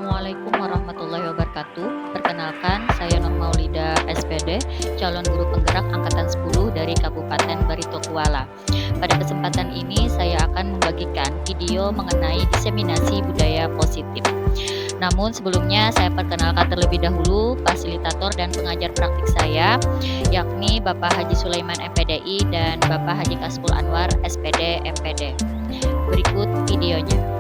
Assalamualaikum warahmatullahi wabarakatuh. Perkenalkan, saya Nur Maulida SPD, calon guru penggerak angkatan 10 dari Kabupaten Barito Kuala. Pada kesempatan ini saya akan membagikan video mengenai diseminasi budaya positif. Namun sebelumnya saya perkenalkan terlebih dahulu fasilitator dan pengajar praktik saya, yakni Bapak Haji Sulaiman MPDI dan Bapak Haji Kasbul Anwar SPD MPD. Berikut videonya.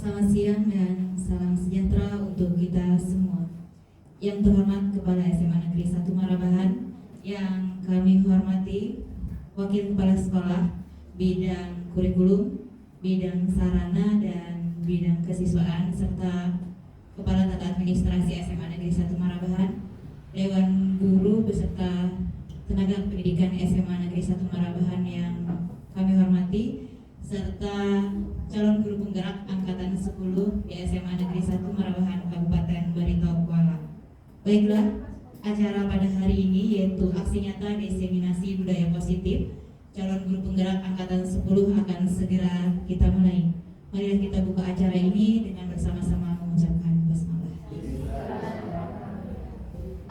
Selamat siang dan salam sejahtera untuk kita semua. Yang terhormat Kepala SMA Negeri 1 Marabahan, yang kami hormati Wakil Kepala Sekolah, Bidang Kurikulum, Bidang Sarana dan Bidang Kesiswaan, serta Kepala Tata Administrasi SMA Negeri 1 Marabahan, Dewan Guru beserta tenaga pendidikan SMA Negeri 1 Marabahan yang kami hormati, serta calon guru penggerak angkatan 10 di SMA Negeri 1 Marabahan Kabupaten Barito Kuala. Baiklah, acara pada hari ini yaitu aksi nyata diseminasi budaya positif calon guru penggerak angkatan 10 akan segera kita mulai. Marilah kita buka acara ini dengan bersama-sama mengucapkan basmalah.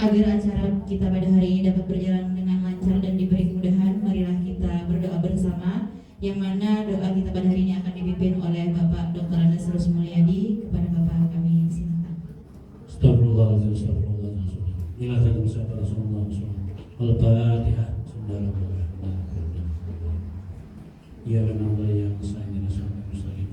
Agar acara kita pada hari ini dapat berjalan dengan lancar dan diberi kemudahan, marilah kita berdoa bersama, yang mana doa kita pada hari ini akan dipimpin oleh Bapak Dr. Andes Rus Mulyadi. Kepada Bapak kami silakan. Astagfirullahaladzim, astagfirullahaladzim. Inilah satu bersama Rasulullah SAW. Al-Fatihah. Ya Allah yang sayang Rasulullah SAW.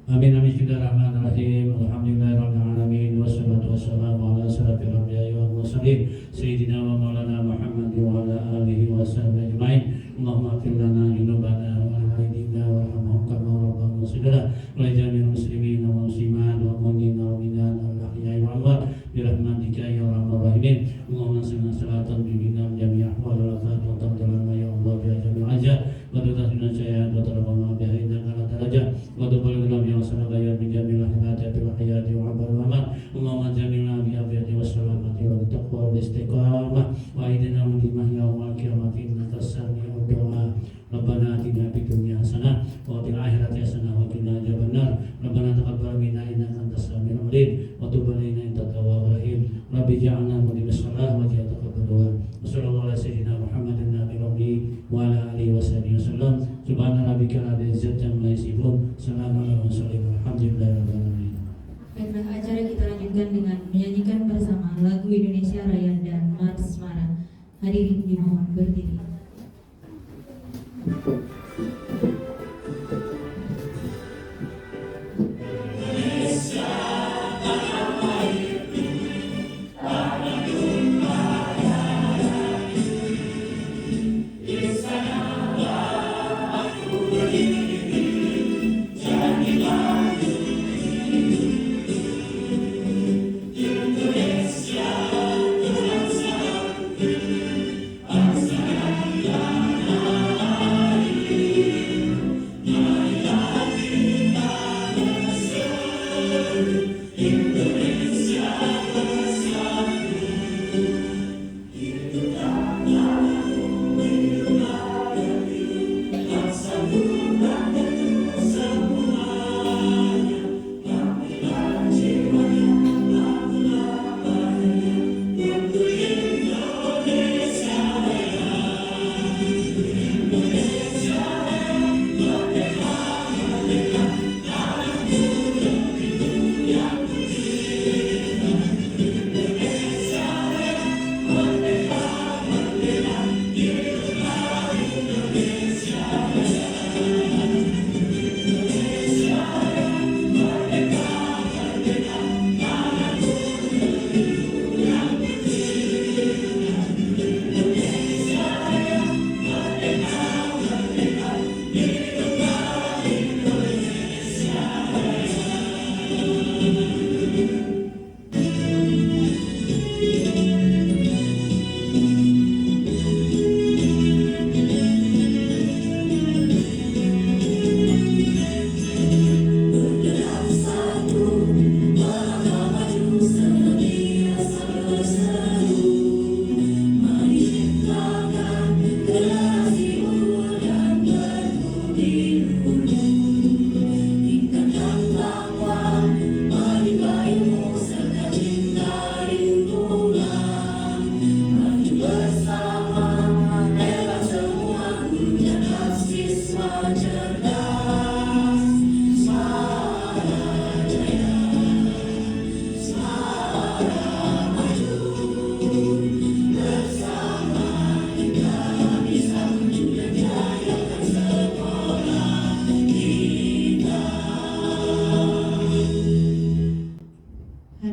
Amin amin bismillahirrahmanirrahim. Alhamdulillahirabbil alamin wassalatu wassalamu ala asyrafil anbiya'i wal mursalin sayyidina wa maulana Muhammadin wa ala alihi washabbihi ajmain. Allahumma ighfir lana dzunubana wa walidina warhamhum kama rabbayana shaghira wa jami'il muslimin wal muslimat wal mu'minina wal mu'minat al ahya'i wal amwat bi rahmatika ya arhamar rahimin. Allahumma salli salatan bina jami' ahwal wal afat wa taqabbal ya Allah bi ajmil ajal wa tutasina sayyi'at wa tarhamna bi haidina ala darajat wa tuballighna bi wassalatu bi jamil hayati fil hayati wa abal amal. Allahumma jamilna bi afiyati wassalamati wa taqwa wal istiqamah wa aidina min yawmal qiyamati innaka sami'ud du'a. Rabbana atina fid dunya hasanah wa fil akhirati hasanah wa qina adzabannar. Rabbana taqabbal minna innaka antas samiul alim wa tub alaina innaka tawwabur rahim. Rabbi ja'alna muqimis shalah wa taqabbal du'a. Wassallallahu ala sayyidina Muhammadin nabiyil ummi wa ala alihi washabihi wasallam. Subhana rabbika rabbil izzati amma yasifun. Salamun alal mursalin. Alhamdulillahirabbil alamin. Baiklah, acara kita lanjutkan dengan menyanyikan bersama lagu Indonesia Raya dan Mars Mara. Hadirin dimohon berdiri.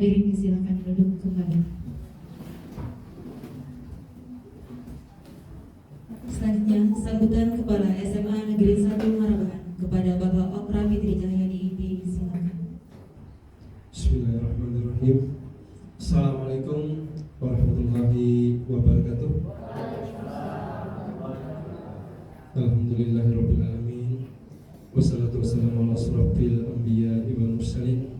hadirin disilakan duduk kembali. Selanjutnya, sambutan Kepala SMA Negeri 1 Marabahan kepada Bapak Okra Fitri Cahyadi IP, silakan. Bismillahirrahmanirrahim. Assalamualaikum warahmatullahi wabarakatuh. Alhamdulillahirabbil alamin. Wassalatu wassalamu ala asrofil anbiya'i wal mursalin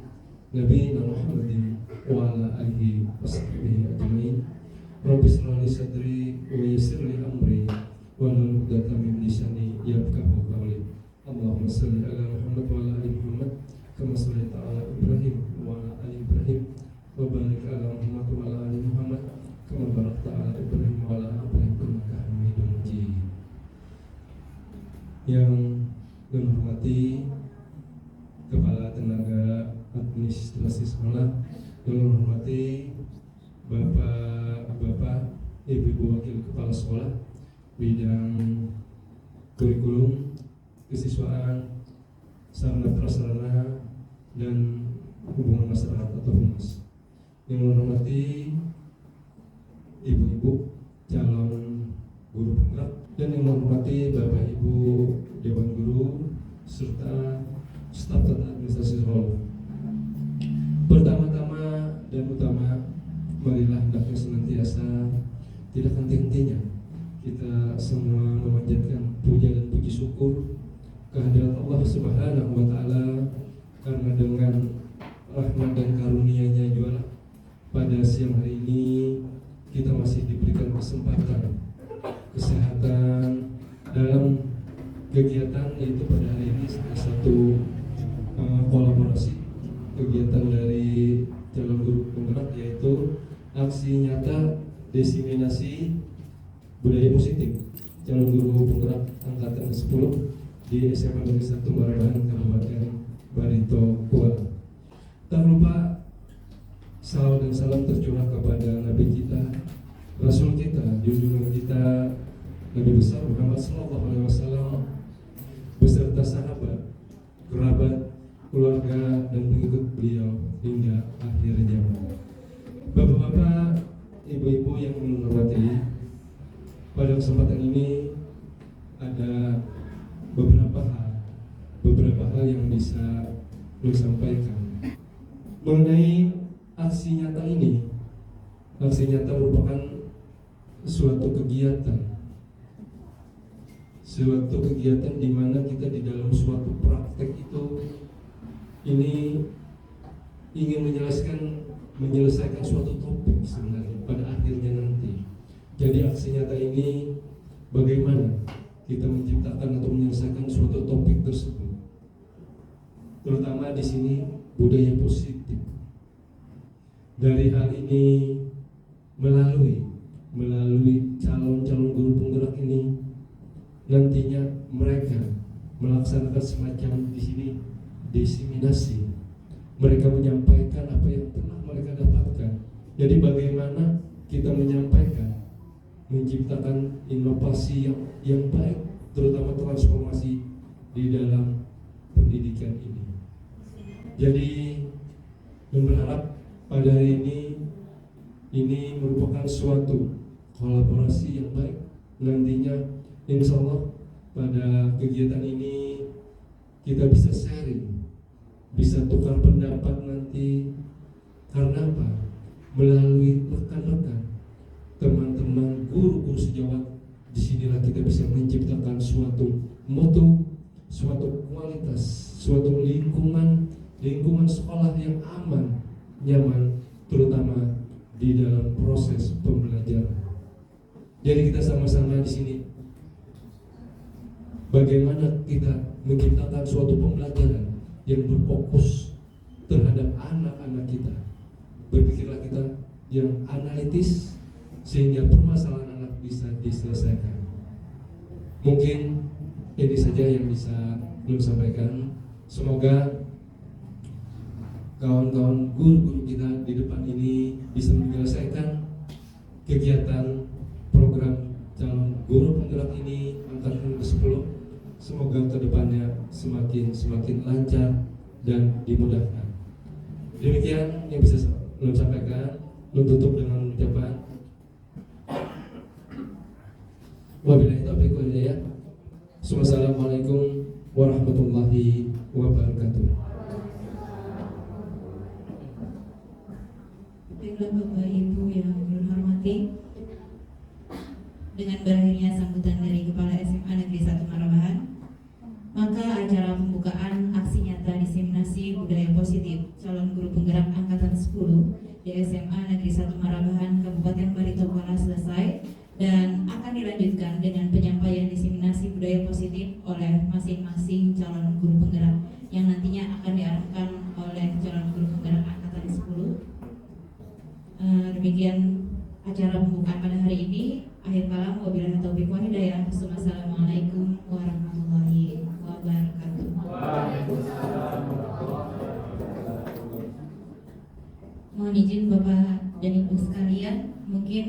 nabiyina Muhammadin wa ala alihi washabbihi ajmain. Rabbi shrah li sadri wa yassir li amri wahlul 'uqdatam min lisani yafqahu qawli. Allahumma shalli ala Muhammad wa ala ali Muhammad kama shallaita ala Ibrahim wa ala ali Ibrahim wa barik ala Muhammad wa ala ali Muhammad kama barakta ala Ibrahim wa ala ali Ibrahim innaka Hamidum Majid. Yang kami hormati Kepala Tenaga Administrasi Sekolah, yang kami hormati Bapak-bapak, Ibu-ibu Wakil Kepala Sekolah bidang kurikulum, kesiswaan, sarana prasarana dan hubungan masyarakat atau humas. Yang kami hormati ibu-ibu calon guru penggerak dan yang menghormati Bapak Ibu Dewan Guru serta staf administrasi sekolah. Pertama-tama dan utama, marilah hendaknya senantiasa tidak henti-hentinya kita semua memanjatkan puja dan puji syukur kehadirat Allah Subhanahu wa taala, karena dengan rahmat dan karunia-Nya jualah pada siang hari ini kita masih diberikan kesempatan kesehatan dalam kegiatan, yaitu pada hari ini salah satu kolaborasi kegiatan dari calon guru penggerak, yaitu aksi nyata diseminasi budaya positif calon guru penggerak angkatan 10 di SMA Negeri 1 Marabahan Kabupaten Barito Kuala. Tak lupa salawat dan salam tercurah kepada Nabi kita, Rasul kita, junjungan kita Nabi besar Muhammad SAW beserta sahabat, kerabat, keluarga dan pengikut beliau hingga akhir zaman. Bapak-bapak, ibu-ibu yang menghormati, pada kesempatan ini ada beberapa hal yang bisa disampaikan mengenai aksi nyata ini. Aksi nyata merupakan suatu kegiatan di mana kita di dalam suatu praktek itu ini ingin menyelesaikan suatu topik sebenarnya pada akhirnya nanti. Jadi aksi nyata ini bagaimana kita menciptakan atau menyelesaikan suatu topik tersebut, terutama di sini budaya positif. Dari hal ini melalui calon-calon guru penggerak ini, nantinya mereka melaksanakan semacam di sini diseminasi. Mereka menyampaikan apa yang telah mereka dapatkan. Jadi bagaimana kita menyampaikan, menciptakan inovasi yang baik, terutama transformasi di dalam pendidikan ini. Jadi yang berharap pada hari ini merupakan suatu kolaborasi yang baik. Nantinya insya Allah pada kegiatan ini kita bisa sharing, bisa tukar pendapat nanti. Karena apa? Melalui rekan-rekan, teman-teman guru-guru sejawat, disinilah kita bisa menciptakan suatu mutu, suatu kualitas, suatu lingkungan sekolah yang aman, nyaman, terutama di dalam proses pembelajaran. Jadi kita sama-sama di sini bagaimana kita menciptakan suatu pembelajaran yang berfokus terhadap anak-anak kita. Berpikirlah kita yang analitis sehingga permasalahan anak bisa diselesaikan. Mungkin ini saja yang bisa belum sampaikan. Semoga kawan-kawan guru-guru kita di depan ini bisa menyelesaikan kegiatan program calon guru penggerak ini angkatan ke-10. Semoga kedepannya semakin lancar dan dimudahkan. Demikian yang bisa Nun sampaikan, nun tutup dengan ucapan wabillahi taufiq wal hidayah. Wassalamualaikum warahmatullahi wabarakatuh. Baiklah Bapak Ibu yang kami hormati, dengan berakhirnya sambutan dari Kepala SMA Negeri 1 Marabahan, maka acara pembukaan aksi nyata diseminasi budaya positif calon guru penggerak angkatan 10 di SMA Negeri 1 Marabahan Kabupaten Barito Kuala selesai dan akan dilanjutkan dengan penyampaian diseminasi budaya positif oleh masing-masing calon guru penggerak yang nantinya akan diarahkan oleh calon guru penggerak angkatan 10. Demikian acara pembukaan pada hari ini. Akhir kalam, wabillahi taufiq wal hidayah. Wassalamualaikum warahmatullahi wabarakatuh. Mohon izin Bapak dan Ibu sekalian, mungkin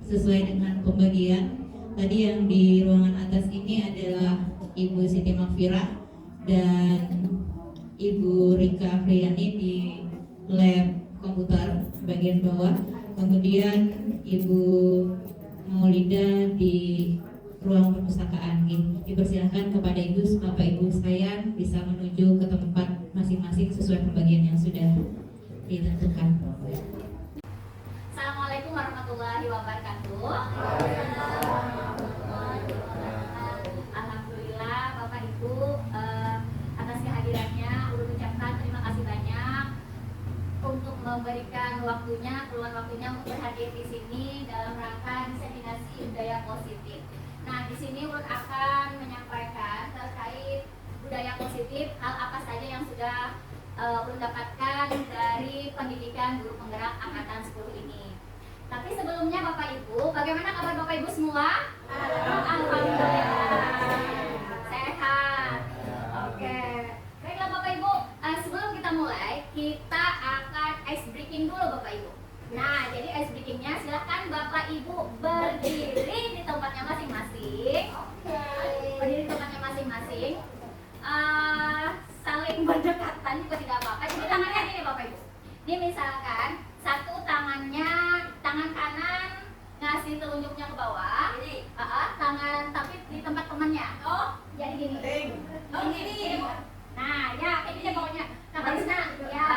sesuai dengan pembagian tadi yang di ruangan atas ini adalah Ibu Siti Makfirah dan Ibu Rika Afriyani di lab komputer bagian bawah, kemudian Ibu Maulida di ruang perpustakaan. Dipersilahkan kepada Ibu, Bapak Ibu sekalian bisa menuju ke tempat masing-masing sesuai pembagian yang sudah ditentukan. Assalamualaikum warahmatullahi wabarakatuh. Alhamdulillah Bapak Ibu, atas kehadirannya ulun ucapkan terima kasih banyak untuk memberikan waktunya, keluar waktunya untuk berhadir di sini dalam rangka diseminasi budaya positif. Nah, di sini ulun akan menyampaikan terkait budaya positif, hal apa saja yang sudah ulun dapatkan dari pendidikan guru penggerak angkatan 10 ini. Tapi sebelumnya Bapak Ibu, bagaimana kabar Bapak Ibu semua? Alhamdulillah sehat. Oke. Baiklah Bapak Ibu, sebelum kita mulai, kita akan ice breaking dulu Bapak Ibu. Nah, jadi ice breakingnya silahkan Bapak Ibu berdiri di tempatnya masing-masing. Berdiri di tempatnya masing-masing. Saling berdekatan juga tidak apa-apa. Jadi tangannya gini Bapak Ibu. Ini misalkan satu tangannya, tangan kanan ngasih telunjuknya ke bawah. Jadi, tangan tapi di tempat temannya. Oh, jadi gini. Oh, gini. Nah, ya, kayak gini pokoknya. Kalisna, ya.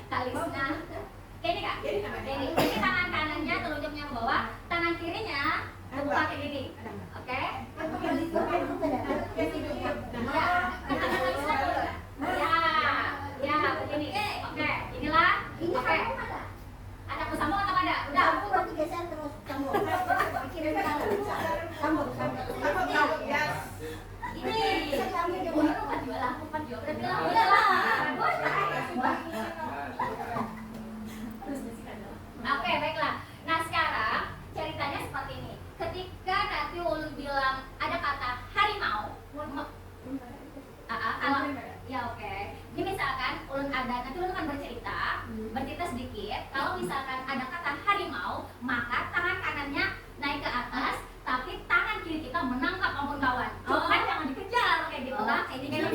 Kalisna. Kayak ini Kak? Ini. Jadi tangan kanannya telunjuknya ke bawah, tangan kirinya buka kayak gini. Oke? Ya, begini. Oke, inilah. Oke. Ada kusambung atau ada? Udah. Aku berarti geser terus sambung. Kirim ke kanan. Sambung. Ini. Lupa jualan, lupa jual. Udah bilang. Oke, baiklah. Nah, sekarang ceritanya seperti ini. Ketika nanti ulun bilang ada kata harimau, ya oke. Ini misalkan ulun ada, nanti ulun akan bercerita sedikit. Kalau misalkan ada kata harimau, maka tangan kanannya naik ke atas, tapi tangan kiri kita menangkap kawan-kawan. Kan jangan dikejar kayak gitu lah. Kayak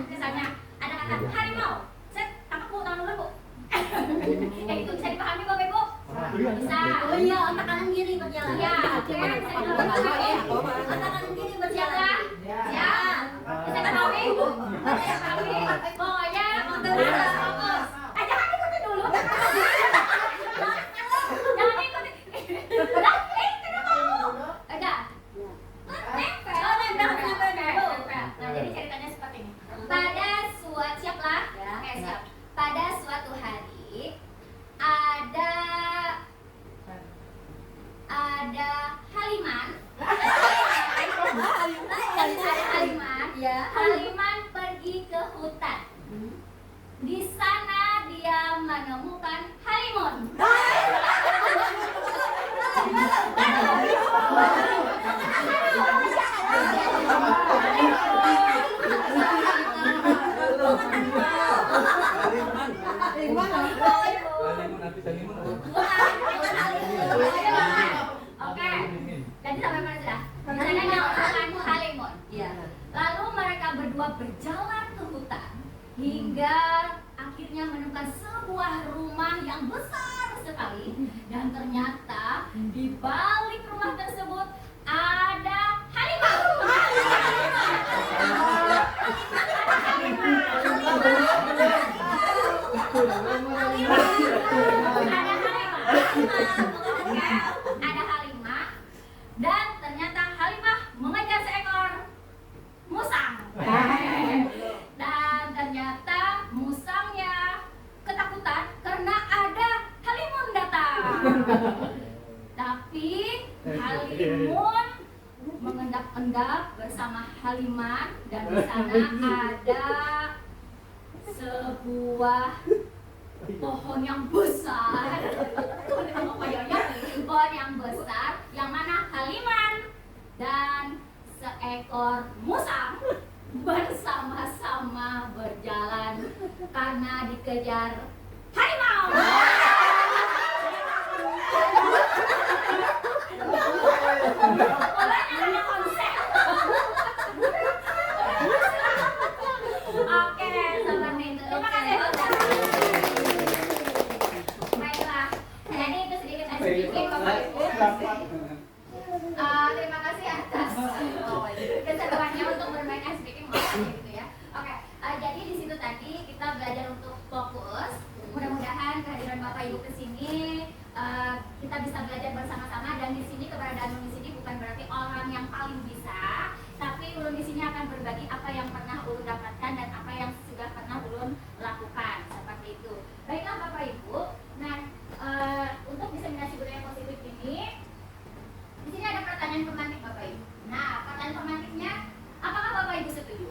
misalnya ada kata harimau, set tangkap Bu, tangan ulun Bu. Kayak gitu bisa dipahami Bapak Ibu? Bisa. Oh iya, otak kanan kiri berjalan. Iya, oke. Bisa dipahami. Otak kanan kiri berjalan. Ya. Bisa dipahami? Bisa dipahami. Pokoknya fokus. Jangan ikutin dulu. Jangan ikutin. Lah, kenapa mau? Udah. Nempel. Nah, jadi ceritanya seperti ini. Siaplah. Oke, siap. Pada suatu hari ada Haliman. Haliman pergi ke hutan. Di sana dia menemukan Halimun. Oke. Jadi sampai mana sudah? Mereka menemukan Halimun. Lalu mereka berdua berjalan ke hutan hingga akhirnya menemukan sebuah sebuah rumah yang besar sekali, dan ternyata di balik rumah tersebut ada halimah. Ada halimah, dan ternyata halimah mengejar seekor musang. Dan ternyata musangnya ketakutan karena ada halimun datang. Tapi halimun mengendap-endap bersama haliman, dan di sana ada sebuah pohon yang besar. Pohon yang besar yang mana haliman dan seekor musang bersama-sama berjalan karena dikejar harimau. Pokoknya ada konsep. Oke, seperti itu. Terima kasih. Baiklah, jadi itu sedikit SPK Bapak Ibu. Terima kasih atas keseruannya untuk bermain ice breaking gitu ya. Oke, jadi di situ tadi kita belajar untuk fokus. Mudah-mudahan kehadiran Bapak Ibu ke sini kita bisa belajar bersama-sama, dan di sini keberadaan Ulun di sini bukan berarti orang yang paling bisa, tapi Ulun di sini akan berbagi apa yang pernah Ulun dapatkan dan apa yang sudah pernah Ulun lakukan, seperti itu. Baiklah Bapak Ibu. Nah, untuk diseminasi budaya positif ini, di sini ada pertanyaan pemantik Bapak Ibu. Nah, pertanyaan pemantiknya, apakah Bapak Ibu setuju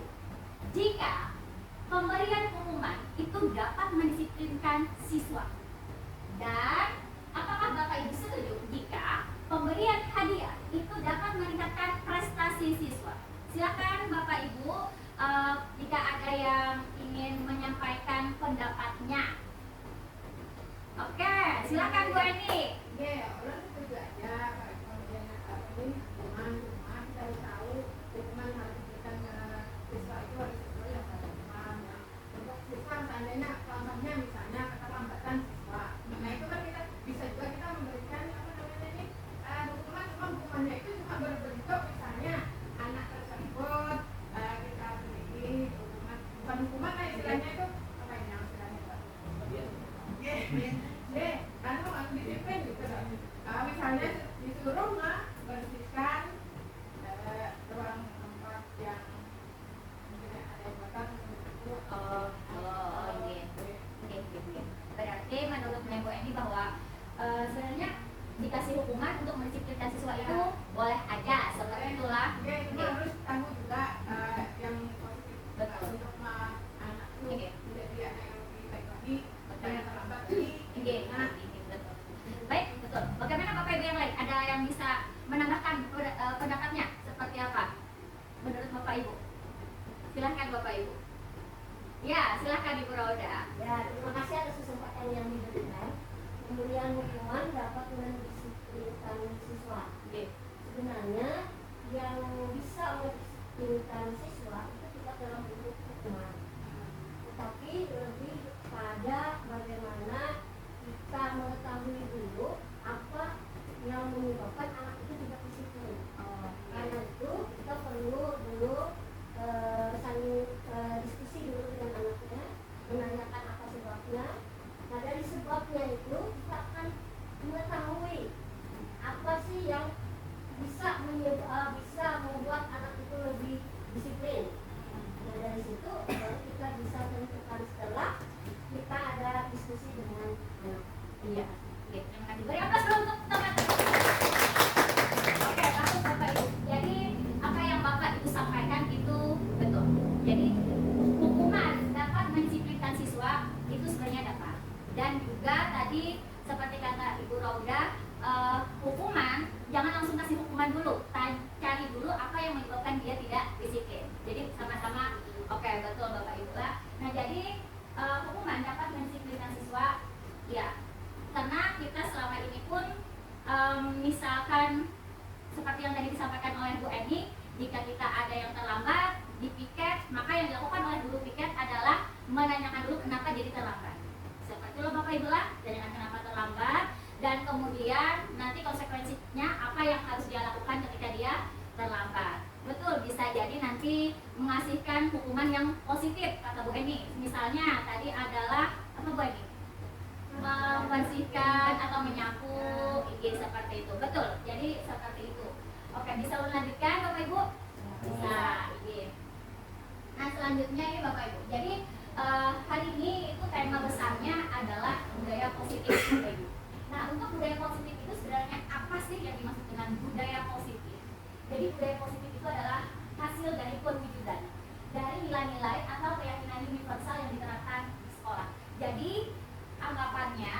jika pemberian pengumuman itu dapat mendisiplinkan siswa? Dan apakah Bapak Ibu setuju jika pemberian hadiah itu dapat meningkatkan prestasi siswa? Silakan Bapak Ibu, jika ada yang ingin menyampaikan pendapatnya. Oke, silakan Bu Eni. Ya, orang setuju aja. Kalau dia hukuman kita harus tahu hukuman harus diberikan ke siswa itu harus sesuai dengan hukuman. Untuk siswa seandainya contohnya misalnya keterlambatan siswa, nah itu kan kita bisa juga kita memberikan hukuman, cuma hukumannya itu cuma berbentuk misalnya anak tersebut kita beri hukuman, bukan hukuman lah istilahnya itu apa ini istilahnya Pak? Karena harus disiplin gitu loh. Misalnya disuruh bersihkan ruang tempat yang mungkin ada yang bakar itu. Berarti menurutnya Bu Eni bahwa sebenarnya dikasih hukuman untuk mendisiplinkan siswa itu boleh aja, seperti itulah. Itu harus tahu juga yang positif. Betul. Untuk anak itu menjadi anak yang lebih baik lagi, yang terlambat lagi. Betul. Baik, betul. Bagaimana Bapak Ibu yang lain? Ada yang bisa menambahkan pendapatnya seperti apa menurut Bapak Ibu? Silahkan Bapak Ibu. Ya, silahkan Ibu Rauda. Ya, terima kasih atas kesempatan yang diberikan. Pemberian hukuman dapat mendisiplinkan siswa. Sebenarnya yang bisa mendisiplinkan siswa itu tidak dalam bentuk hukuman, tetapi lebih pada bagaimana kita mengetahui dulu apa yang menyebabkan anak itu tidak disiplin. Karena itu kita perlu dulu saling diskusi dulu dengan anaknya, menanyakan apa sebabnya. Nah, dari sebabnya itu kita akan mengetahui apa sih yang bisa membuat anak itu lebih disiplin. Nah, dari situ baru kita bisa tentukan setelah kita ada diskusi dengan anak. Iya. Oke, terima kasih. Beri aplaus dulu untuk teman. Oke, masuk Bapak Ibu. Jadi apa yang Bapak Ibu sampaikan itu betul. Jadi hukuman dapat mendisiplinkan siswa itu sebenarnya dapat. Dan juga tadi seperti kata Ibu Rauda, hukuman jangan langsung kasih hukuman dulu. Cari dulu apa yang menyebabkan dia tidak disiplin. Jadi sama-sama oke, betul Bapak Ibu. Nah, jadi hukuman dapat mendisiplinkan siswa, ya. Karena kita selama ini pun misalkan seperti yang tadi disampaikan oleh Bu Eni, jika kita ada yang terlambat di piket, maka yang dilakukan oleh guru piket adalah menanyakan dulu kenapa jadi terlambat. Seperti Betul Bapak Ibu lah, jangan kenapa terlambat. Dan kemudian nanti konsekuensinya apa yang harus dia lakukan ketika dia terlambat. Betul, bisa jadi nanti mengasihkan hukuman yang positif kata Bu Eni. Misalnya tadi adalah apa Bu Eni? Membersihkan atau menyapu, seperti itu. Betul, jadi seperti itu. Oke, bisa lanjutkan Bapak Ibu? Bisa. Nah selanjutnya ini Bapak Ibu. Jadi hari ini itu tema besarnya adalah budaya positif Bapak Ibu. Nah untuk budaya positif itu sebenarnya apa sih yang dimaksud dengan budaya positif? Jadi budaya positif itu adalah hasil dari perwujudan dari nilai-nilai atau keyakinan universal yang diterapkan di sekolah. Jadi anggapannya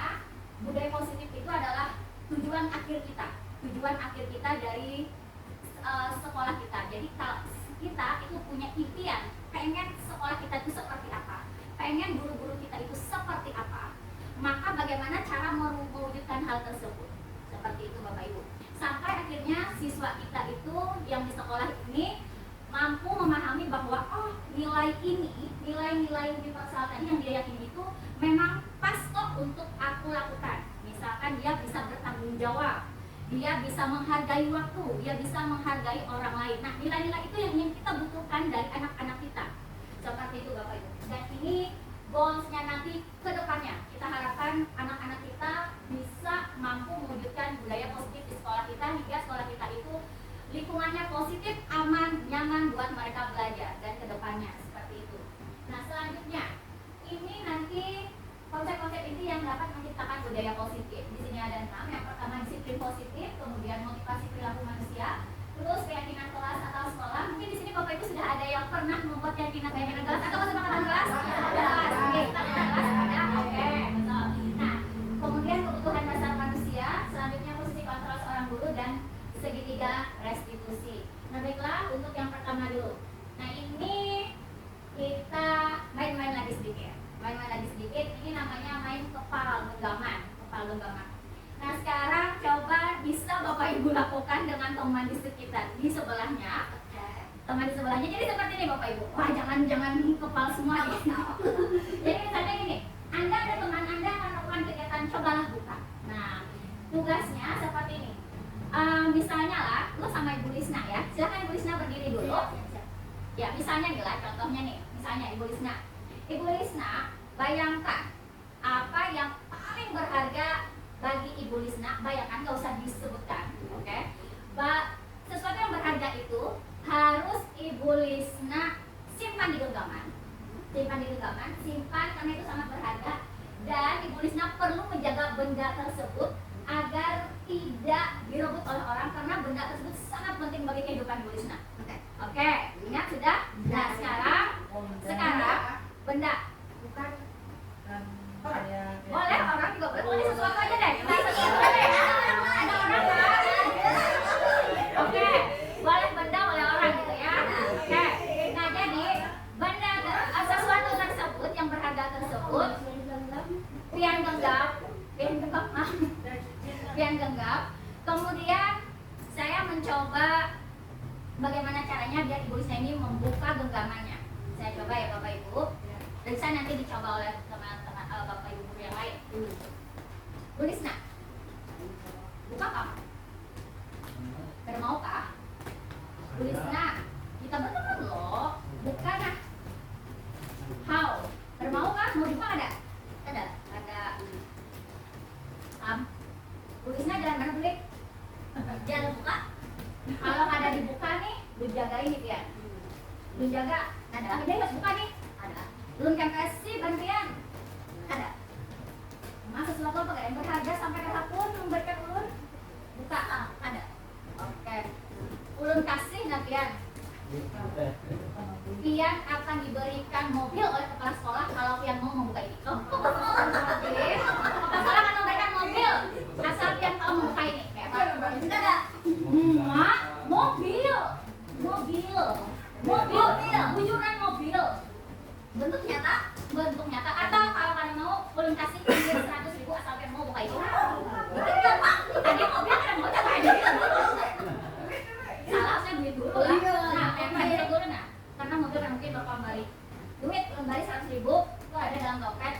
budaya positif itu adalah tujuan akhir kita dari sekolah kita. Jadi kalau kita itu punya impian, pengen sekolah kita itu seperti apa, pengen guru-guru kita itu seperti apa, maka bagaimana cara mewujudkan hal tersebut. Seperti itu Bapak Ibu. Sampai akhirnya siswa kita itu yang di sekolah ini mampu memahami bahwa oh nilai ini, nilai-nilai universal tadi yang dia yakini itu memang pas kok untuk aku lakukan. Misalkan dia bisa bertanggung jawab, dia bisa menghargai waktu, dia bisa menghargai orang lain. Nah nilai-nilai itu yang ingin kita butuhkan dari anak-anak kita. Seperti itu Bapak Ibu. Dan ini goalsnya nanti ke depannya. Kita harapkan anak-anak kita bisa mampu mewujudkan budaya positif di sekolah kita hingga sekolah kita itu lingkungannya positif, aman, nyaman buat mereka belajar dan ke depannya seperti itu. Nah selanjutnya ini nanti konsep-konsep ini yang dapat menciptakan budaya positif. Di sini ada 6. Yang pertama disiplin positif, kemudian motivasi perilaku manusia, terus keyakinan kelas atau sekolah. Mungkin di sini Bapak Ibu sudah ada yang pernah membuat keyakinan kelas atau kesepakatan kelas? Kelas, oke, kita kelas ada, oke, betul. Nah, kemudian kebutuhan dasar manusia, selanjutnya posisi kontrol seorang guru dan segitiga restitusi. Nah baiklah, untuk yang pertama dulu. Nah ini kita main-main lagi sedikit. Ini namanya main kepal genggaman. Nah sekarang coba bisa Bapak Ibu lakukan dengan teman di sekitar, di sebelahnya. Teman di sebelahnya, jadi seperti ini Bapak Ibu. Wah jangan kepal semua gitu. Jadi misalnya gini, Anda ada teman Anda melakukan kegiatan cobalah buka. Nah tugasnya seperti ini. Misalnya lah, lu sama Ibu Lisna ya. Silakan Ibu Lisna berdiri dulu. Ya misalnya nih lah, contohnya nih. Misalnya Ibu Lisna, bayangkan apa yang paling berharga bagi Ibu Lisna. Bayangkan, nggak usah disebutkan, oke? Sesuatu yang berharga itu harus Ibu Lisna simpan di genggaman. Simpan karena itu sangat berharga. Dan Ibu Lisna perlu menjaga benda tersebut agar tidak direbut oleh orang karena benda tersebut sangat penting bagi kehidupan Ibu Lisna. Oke, ingat sudah? Nah sekarang benda bukan boleh orang juga boleh sesuatu aja deh. Ada orang kan? Oke, boleh benda boleh orang gitu ya. Oke, nah jadi benda sesuatu tersebut yang berharga tersebut pian genggam. Kemudian saya mencoba bagaimana caranya biar Ibu Lisna ini membuka genggamannya. Saya coba ya Bapak Ibu. Dan saya nanti dicoba oleh teman-teman Bapak Ibu yang lain. Bu Lisna, buka kah? Pada mau kah? Bu Lisna, kita berteman loh. Buka nah. How? Pada mau kah? Mau dibuka ada? Ada. Bu Lisna jalan mana boleh? Jangan buka. Kalau ada dibuka nih, lu jaga ini ya. Lu jaga. Ada. Ini harus buka nih. Ada. Belum kasih bantuan. Ada. Masa sesuatu apa yang berharga sampai ke pun memberikan ulun? Buka. Ada. Oke. Ulun kasih nggak Pian? Pian akan diberikan mobil oleh kepala sekolah kalau Pian mau membuka ini. Oh, oke. Kepala sekolah akan memberikan mobil asal Pian mau membuka ini. Ada. Bujuran mobil. Bentuk nyata. Atau kalau kalian mau, ulun kasih 100.000 asal Pian mau buka itu. Tadi mobil kan mau coba aja. Salah saya duit dulu lah. Nah, Pian bayar dulu nah. Karena mobil kan mungkin bakal balik. Duit ulun balik 100.000 itu ada dalam dompet.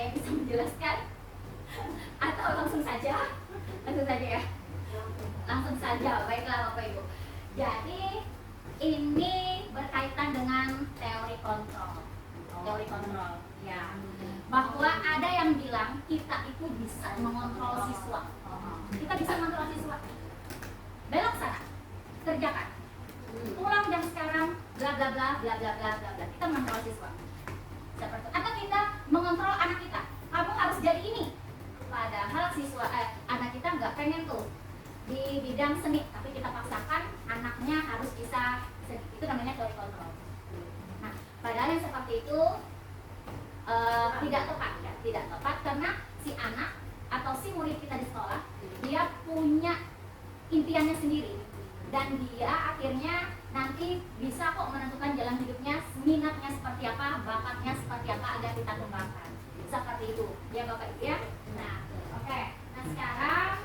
yang bisa menjelaskan? Atau langsung saja? Langsung saja ya? Langsung saja, baiklah Bapak Ibu. Jadi ini berkaitan dengan teori kontrol. Teori kontrol, ya. Bahwa ada yang bilang kita itu bisa mengontrol siswa. Kita bisa mengontrol siswa. Belok sana, kerjakan. Pulang jam sekarang, bla bla bla bla bla bla bla bla. Kita mengontrol siswa. Seperti atau kita mengontrol anak kita. Kamu harus jadi ini. Padahal siswa anak kita nggak pengen tuh di bidang seni, tapi kita paksakan anaknya harus bisa seni. Itu namanya teori kontrol. Nah, padahal yang seperti itu tidak tepat, ya, tidak tepat karena si anak atau si murid kita di sekolah dia punya impiannya sendiri dan dia akhirnya nanti bisa kok menentukan jalan hidupnya, minatnya seperti apa, bakatnya seperti apa agar kita kembangkan. Seperti itu, ya Bapak Ibu ya. Nah, oke. Nah sekarang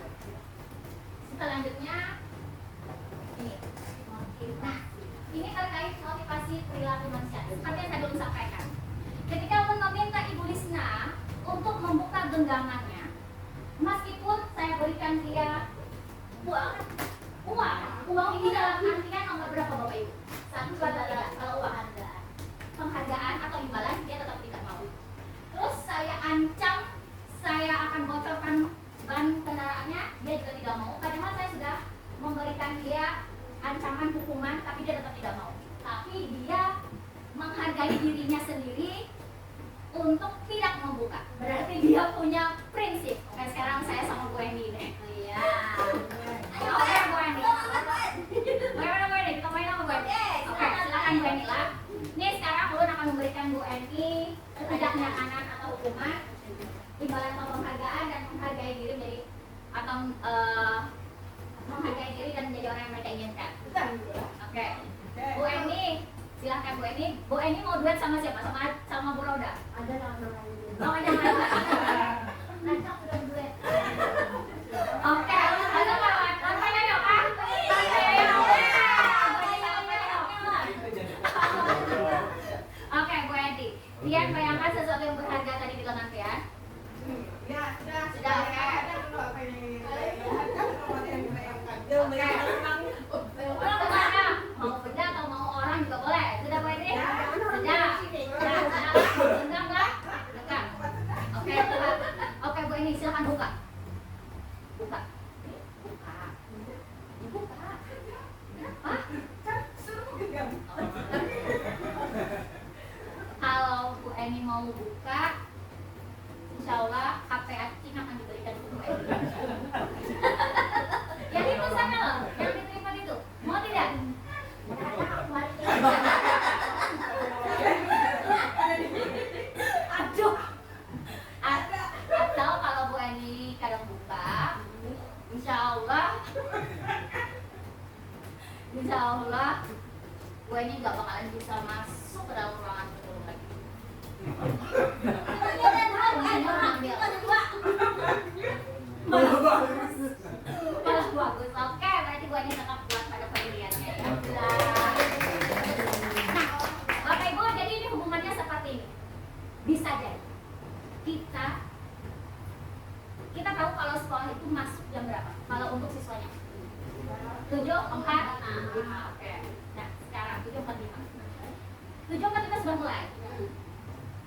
selanjutnya ini. Nah, ini terkait motivasi perilaku manusia. Seperti yang saya belum sampaikan. Ketika meminta Ibu Lisna untuk membuka genggamannya, meskipun saya berikan dia uang ini dalam artian nomor berapa Bapak Ibu? 1, 2, 3. Kalau uang penghargaan atau imbalan dia tetap tidak mau. Terus saya ancam, saya akan bocorkan ban kendaraannya, dia juga tidak mau. Padahal saya sudah memberikan dia ancaman hukuman, tapi dia tetap tidak mau. Tapi dia menghargai dirinya sendiri untuk tidak membuka. Berarti dia punya prinsip. Oke, sekarang saya sama Bu Eni deh. Iya. Ayo Bu Eni. Bagaimana Bu Eni? Kita main sama Bu Eni. Oke, silakan Bu Eni lah. Nih sekarang Ulun akan memberikan Bu Eni setidaknya kanan atau hukuman, imbalan atau penghargaan dan menghargai diri menjadi atau menghargai diri dan menjadi orang yang mereka inginkan. Oke. Bu Eni, silahkan Bu Eni. Bu Eni mau duet sama siapa? Sama Bu Roda? Ada nama-nama ini. Oh, ada nama. Nanti udah duet. Oke, ada kawan. Lampainya yuk, Kak. Oke, Bu Eni. Pian bayangkan sesuatu yang berharga tadi di lengan Pian. Ya, sudah. Sudah, oke. Oke. Pulang kemana? Mau benda atau mau orang juga boleh. Sudah Bu Eni? Sudah. Enggak nggak? Enggak. Oke, buka. Oke Bu Eni, silakan buka. Buka. Buka. Buka. Hah? Kalau Bu Eni mau buka, insya Allah HP Acing akan diberikan untuk Bu Eni. Yang itu sana loh, yang diterima itu. Mau tidak? Aduh. Atau kalau Bu Eni kadang buka, insya Allah Bu Eni nggak bakalan bisa masuk ke dalam ruangan itu lagi. Malah bagus. Oke, berarti Bu Eni tetap kuat pada pendiriannya ya. Nah, Bapak Ibu, jadi ini hubungannya seperti ini. Bisa jadi kita tahu kalau sekolah itu masuk jam berapa? Kalau untuk siswanya 7.4. Oke. Nah, sekarang 7.45. 7.45 sudah mulai.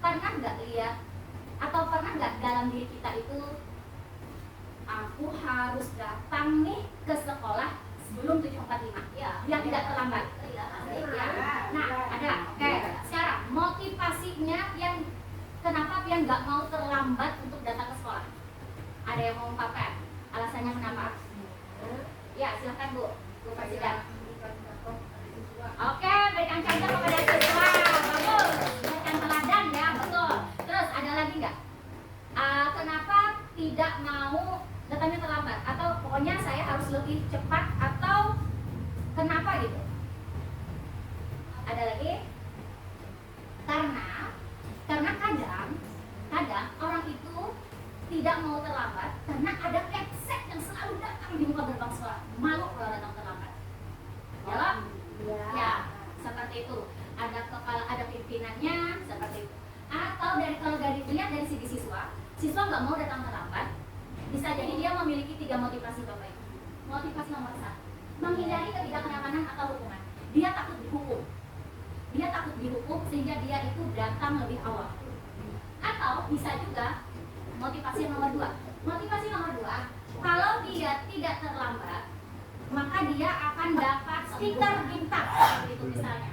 Pernah nggak lihat atau pernah nggak dalam diri kita itu aku harus datang nih ke sekolah sebelum 7.45 ya, biar tidak terlambat ya. Nah, ada. Oke. Sekarang motivasinya yang kenapa dia nggak mau terlambat untuk datang ke sekolah? Ada yang mau ungkapkan alasannya kenapa? Ya, silakan Bu Presiden. Oke, berikan contoh kepada siswa. Bagus. Berikan teladan ya, betul. Terus ada lagi nggak? Kenapa tidak mau datangnya terlambat? Atau pokoknya saya harus lebih cepat atau kenapa gitu? Ada lagi? Karena kadang orang itu tidak mau terlambat karena ada keset yang selalu datang di muka gerbang sekolah. Malu kalau datang terlambat. Ya, seperti itu. Ada pimpinannya seperti itu. Atau kalau dari dilihat dari segi siswa nggak mau datang terlambat, bisa jadi dia memiliki 3 motivasi Bapak Ibu. Motivasi nomor 1, menghindari ketidaknyamanan atau hukuman. Dia takut dihukum sehingga dia itu datang lebih awal. Atau bisa juga motivasi nomor 2, kalau dia tidak terlambat maka dia akan dapat stiker bintang gitu misalnya.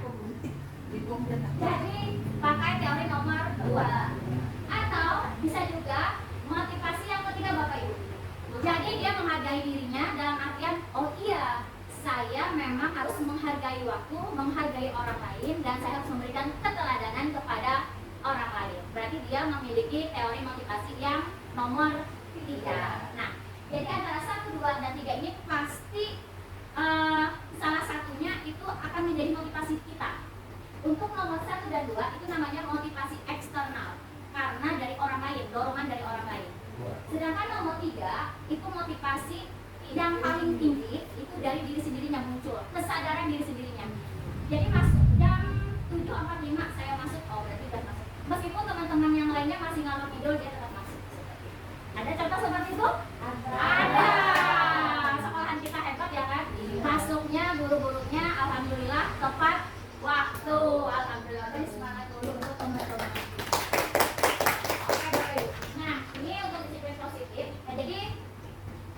Jadi pakai teori nomor 2. Atau bisa juga motivasi yang ketiga Bapak Ibu. Jadi dia menghargai dirinya dalam artian, oh iya, saya memang harus menghargai waktu, menghargai orang lain, dan saya harus memberikan keteladanan kepada orang lain. Berarti dia memiliki teori motivasi yang nomor 3. Nah, jadi antara 1, 2, dan 3 ini pasti salah satunya itu akan menjadi motivasi kita. Untuk nomor 1 dan 2 itu namanya motivasi eksternal, karena dari orang lain, dorongan dari orang lain. Sedangkan nomor 3 itu motivasi yang paling tinggi itu dari diri sendirinya muncul, kesadaran diri sendirinya. Jadi masuk jam 7.45 saya masuk, oh berarti udah masuk. Meskipun teman-teman yang lainnya masih ngalor ngidul, dia tetap masuk. Ada contoh seperti itu? Ada. Sekolahan kita hebat ya kan? Masuknya guru-gurunya alhamdulillah tepat waktu. Alhamdulillah. Jadi semangat dulu untuk teman-teman. Nah, ini untuk disiplin positif. Nah, jadi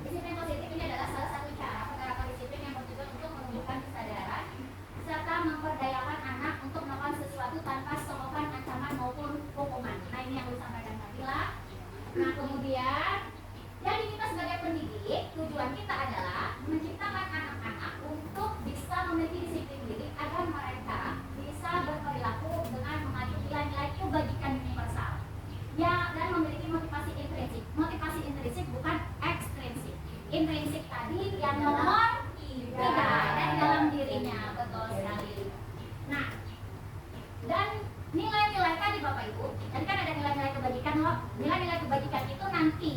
disiplin positif ini adalah salah satu cara penerapan disiplin yang bertujuan untuk menumbuhkan kesadaran serta memperdayakan anak untuk melakukan sesuatu tanpa senggokan, ancaman maupun hukuman. Nah, ini yang disampaikan tadi lah. Nah, kemudian jadi kita sebagai pendidik, tujuan kita adalah menciptakan anak-anak untuk bisa memiliki disiplin diri agar mereka bisa berperilaku dengan mengadu nilai-nilai kebajikan universal. Ya, dan memiliki motivasi intrinsik. Motivasi intrinsik bukan ekstrinsik. Intrinsik tadi yang nomor 3 dari dalam dirinya, betul sekali. Nah, dan nilai-nilai tadi Bapak Ibu, tadi kan ada nilai-nilai kebajikan loh. Nilai-nilai kebajikan itu nanti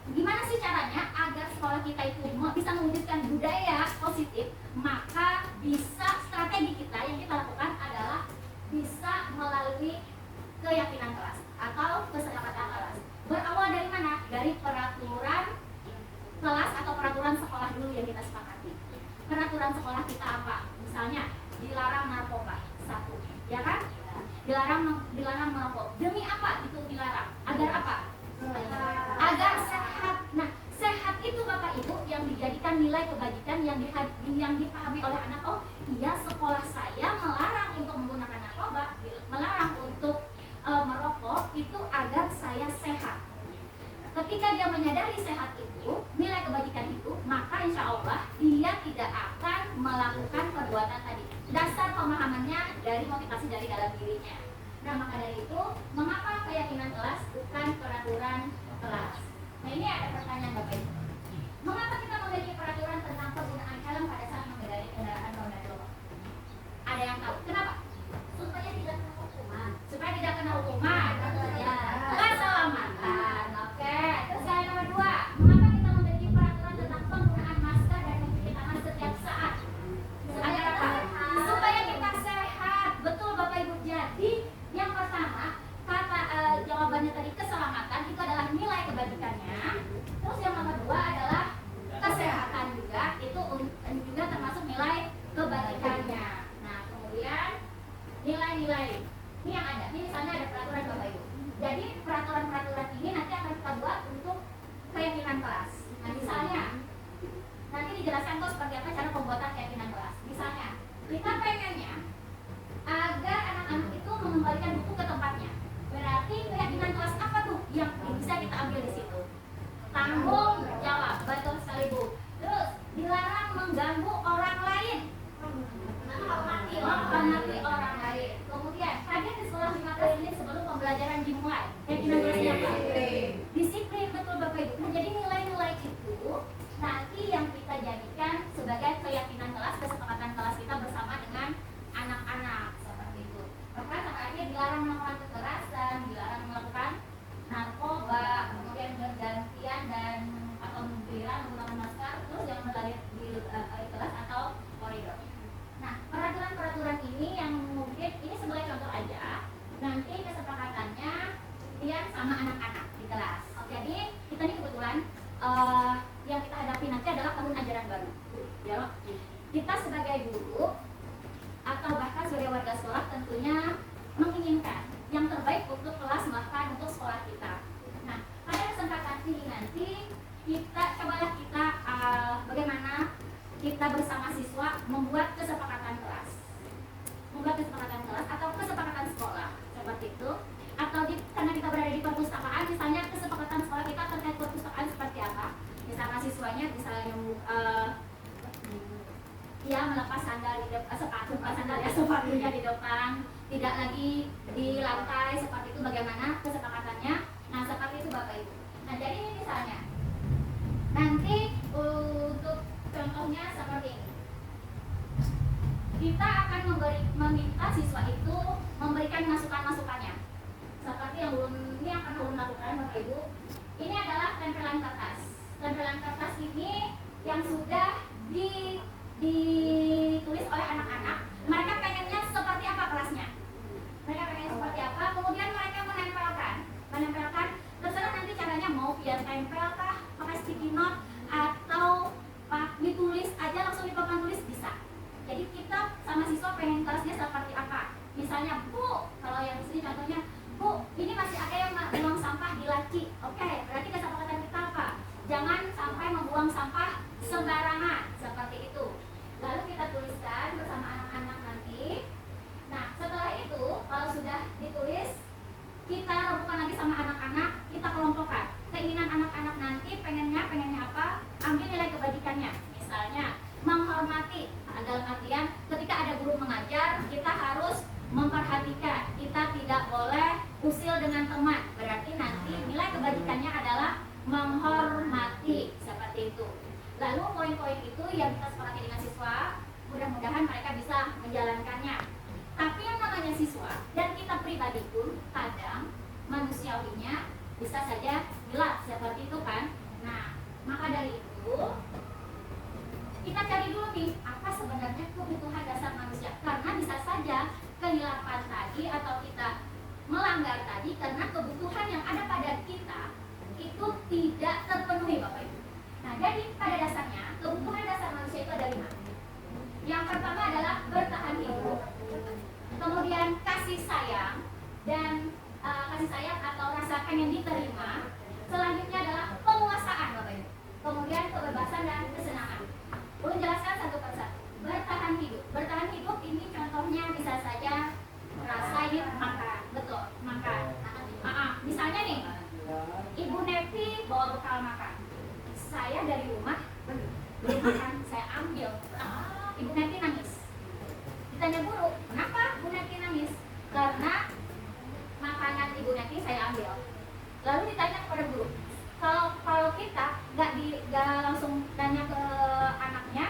gimana sih caranya agar sekolah kita itu bisa mewujudkan budaya positif? Maka bisa strategi kita yang kita lakukan adalah bisa melalui keyakinan kelas atau kesepakatan kelas. Berawal dari mana? Dari peraturan kelas atau peraturan sekolah dulu yang kita sepakati. Peraturan sekolah kita apa? Misalnya dilarang narkoba, 1, ya kan? Dilarang merokok. Demi apa itu dilarang? Agar apa? Agar sehat. Nah, sehat itu Bapak Ibu yang dijadikan nilai kebajikan yang dipahami oleh anak. Oh iya, sekolah saya melarang untuk menggunakan narkoba, melarang untuk merokok itu agar saya sehat. Ketika dia menyadari sehat itu, nilai kebajikan itu, maka insya Allah dia tidak akan melakukan perbuatan tadi. Dasar pemahamannya dari motivasi dari dalam dirinya. Nah, maka dari itu, mengapa keyakinan kelas bukan peraturan kelas? Nah, ini ada pertanyaan Bapak Ibu. Mengapa kita memiliki peraturan tentang penggunaan helm pada saat mengendarai kendaraan roda 2? Ada yang tahu? Kenapa? Supaya tidak kena hukuman. Supaya tidak kena hukuman. Keselamatan. Oke. Terus yang nomor 2, mengapa kita memiliki peraturan tentang penggunaan masker dan mencuci tangan setiap saat? Ada apa? Supaya kita sehat. Betul Bapak Ibu. Jadi yang pertama, kata jawabannya tadi keselamatan itu adalah nilai kebajikannya. Terus yang nomor 2 adalah kesehatan juga, itu juga termasuk nilai kebajikannya. Nah, kemudian nilai-nilai ini yang ada. Ini misalnya ada peraturan Bapak Ibu. Jadi peraturan-peraturan ini nanti akan kita buat untuk keyakinan kelas. Nah, misalnya nanti dijelaskan kok seperti apa cara pembuatan keyakinan kelas. Misalnya kita pengennya agar anak-anak itu mengembalikan buku ke tempatnya. Berarti keyakinan kelas apa tuh yang bisa kita ambil di situ? Tanggung jawab, betul sekali Bu. Terus dilarang mengganggu orang lain. Menghormati orang lain. Kemudian hadir di sekolah 15 menit sebelum pembelajaran dimulai. Keyakinan kelasnya apa? Disiplin, betul Bapak Ibu. Nah, jadi nilai-nilai itu nanti yang kita jadikan sebagai keyakinan kelas, kesepakatan kelas kita tidurnya di depan, tidak lagi di lantai seperti itu. Bagaimana kesepakatannya? Nah, seperti itu Bapak Ibu. Nah, jadi ini misalnya nanti untuk contohnya seperti ini. Kita akan meminta siswa itu memberikan masukan-masukannya. Seperti yang ini akan ulun lakukan Bapak Ibu. Ini adalah tempelan kertas. Tempelan kertas ini yang sudah ditulis oleh anak-anak. Mereka pengennya seperti apa kelasnya? Mereka pengen seperti apa? Kemudian mereka menempelkan. Terserah nanti caranya mau via tempel kah, pakai sticky note, atau ditulis aja langsung di papan tulis bisa. Jadi kita sama siswa pengen kelasnya seperti apa? Misalnya, Bu, kalau yang sini contohnya, Bu, ini masih ada yang membuang sampah di laci. Oke, berarti kesepakatan kita apa? Jangan sampai membuang sampah sembarangan, seperti itu. Lalu kita tuliskan bersama anak-anak nanti. Nah, setelah itu, kalau sudah ditulis, kita rembukan lagi sama anak-anak, kita kelompokkan. Keinginan anak-anak nanti pengennya apa? Ambil nilai kebajikannya. Misalnya, menghormati. Dalam artian, ketika ada guru mengajar, kita harus memperhatikan. Kita tidak boleh usil dengan teman. Berarti nanti nilai kebajikannya adalah menghormati, seperti itu. Lalu poin-poin itu yang kita sepakati dengan siswa, mudah-mudahan mereka bisa menjalankannya. Tapi yang namanya siswa dan kita pribadi pun kadang manusiawinya bisa saja hilang, seperti itu kan. Nah, maka dari itu kita cari dulu nih, apa sebenarnya kebutuhan dasar manusia. Karena bisa saja kehilapan tadi atau kita melanggar tadi karena kebutuhan yang ada pada kita itu tidak terpenuhi Bapak Ibu. Nah, jadi pada dasarnya kebutuhan dasar manusia itu ada 5. Yang pertama adalah bertahan hidup, kemudian kasih sayang dan kasih sayang atau rasa pengen diterima. Selanjutnya adalah penguasaan Bapak Ibu, kemudian kebebasan dan kesenangan. Ulun jelaskan satu persatu. Bertahan hidup. Bertahan hidup ini contohnya bisa saja rasain makan, betul, makan. Misalnya nih, Ibu Nevi bawa bekal makan. Saya dari rumah belum makan, saya ambil. Ibu Nevi nangis. Ditanya guru, kenapa Bu Nevi nangis? Karena makanan Ibu Nevi saya ambil. Lalu ditanya kepada guru, kalau kita nggak langsung tanya ke anaknya,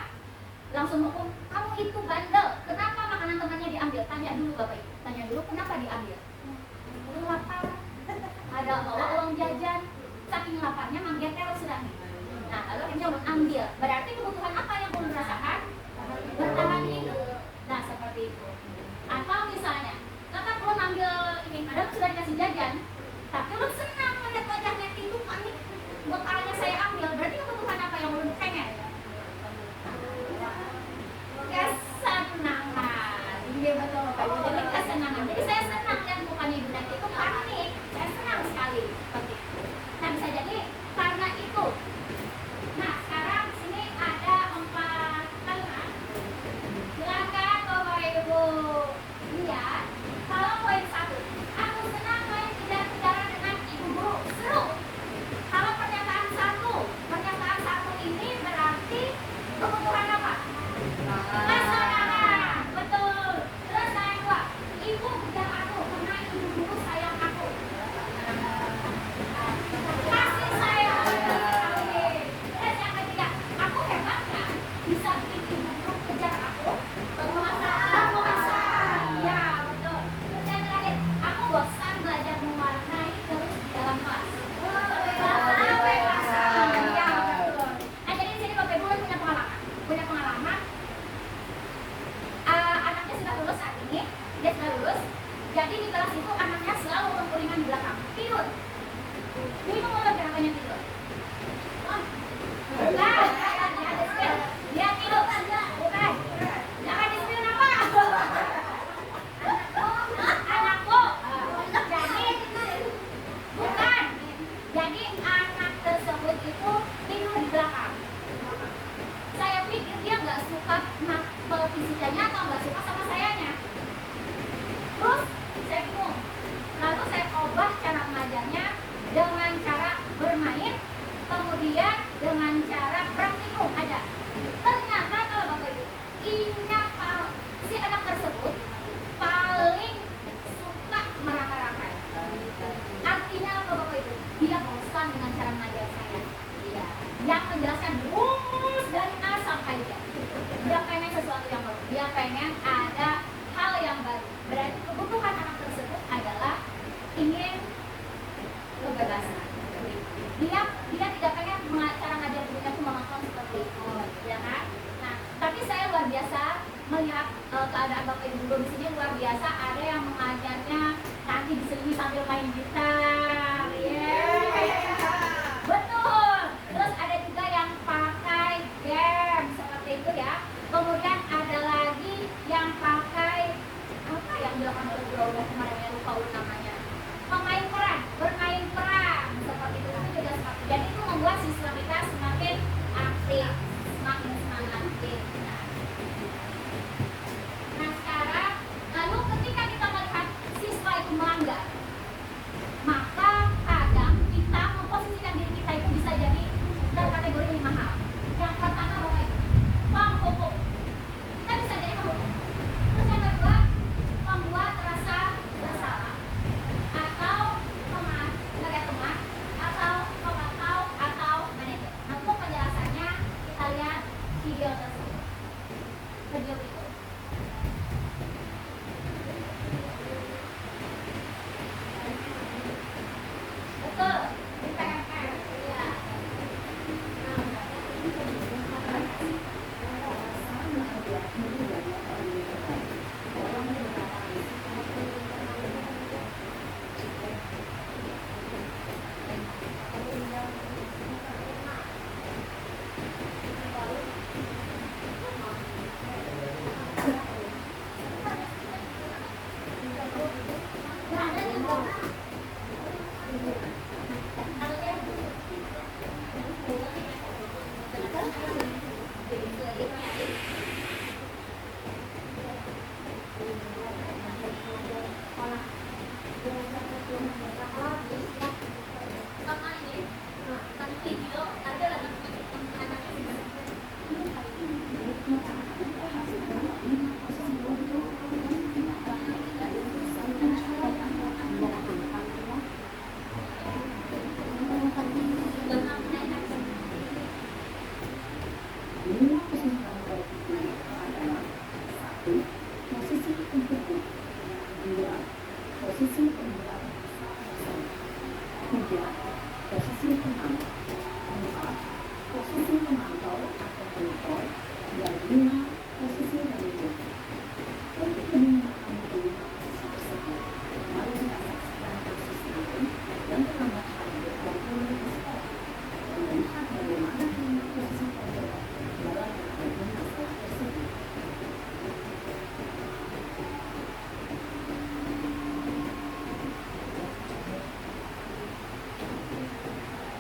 langsung hukum, kamu itu bandel, kenapa makanan temannya diambil? Tanya dulu Bapak Ibu, tanya dulu kenapa diambil. Lu lapar, ada bawa uang jajan, saking laparnya manggil terus sudah. Nah, lalu akhirnya ulun ambil. Berarti kebutuhan apa yang ulun rasakan? Bertahan hidup. Nah, seperti itu. Atau misalnya, kakak ulun ambil ini, padahal sudah dikasih jajan, tapi ulun senang melihat wajahnya itu panik. Bekalnya saya ambil, berarti kebutuhan apa yang ulun pengen? Kesenangan. Iya betul Bapak Ibu. Jadi kesenangan. Jadi saya senang lihat mukanya Ibu Nanti itu panik. Saya senang sekali seperti itu. Nah, bisa jadi karena itu. Nah, sekarang sini ada 4 kalimat. Silakan Bapak Ibu lihat. Kalau poin 1, aku senang main kejar-kejaran dengan ibu guru. Seru. Kalau pernyataan satu ini berarti kebutuhan apa? Kesenangan, betul. Terus yang 2, ibu kejar aku karena ibu guru sayang aku. Kasih sayang sekali. Terus yang ketiga, aku hebat kan? Bisa bikin ibu guru kejar aku. Penguasaan, ya betul. Terus yang terakhir, aku bosan belajar mewarnai terus di dalam kelas. Punya pengalaman. Anaknya sudah lulus saat ini, dia sudah lulus. Jadi di kelas itu anaknya selalu berkuringan di belakang, tidur. Bingung mau gerakannya tidur. Dia tidur. Bukan. Jangan di-spill apa? Anakku. Bukan. Jadi anak tersebut itu tidur di belakang. Saya pikir dia nggak suka fisikanya atau nggak suka sama sayanya. Terus saya bingung. Lalu saya ubah cara mengajarnya dengan cara bermain, kemudian dengan cara praktikum ada. Ternyata kalau Bapak Ibu, si anak tersebut pengen ada hal yang baru. Berarti kebutuhan anak tersebut adalah ingin kebebasan. Dia tidak pengen cara ngajar gurunya itu monoton seperti itu, ya kan? Nah, tapi saya luar biasa melihat keadaan Bapak Ibu guru di sini luar biasa. Ada yang mengajarnya nanti diselingi sambil main gitar, betul. Terus ada juga yang pakai game seperti itu ya. Kemudian ada lagi yang pakai apa yang dilakukan oleh guru kemarin yang lupa namanya, bermain perang seperti itu juga seperti. Jadi itu membuat siswa kita semakin aktif, semakin semangat. Nah sekarang, lalu ketika kita melihat siswa itu melanggar, maka kadang kita memposisikan diri kita itu bisa jadi dalam kategori 5 hal. Yang pertama apa itu? Menghukum. Kita bisa jadi menghukum. Terus yang kedua, membuat rasa bersalah, atau mengajak teman, atau memantau, atau manajer. Nah, untuk penjelasannya kita lihat video tersebut. Video itu. Betul, di PMR. Iya.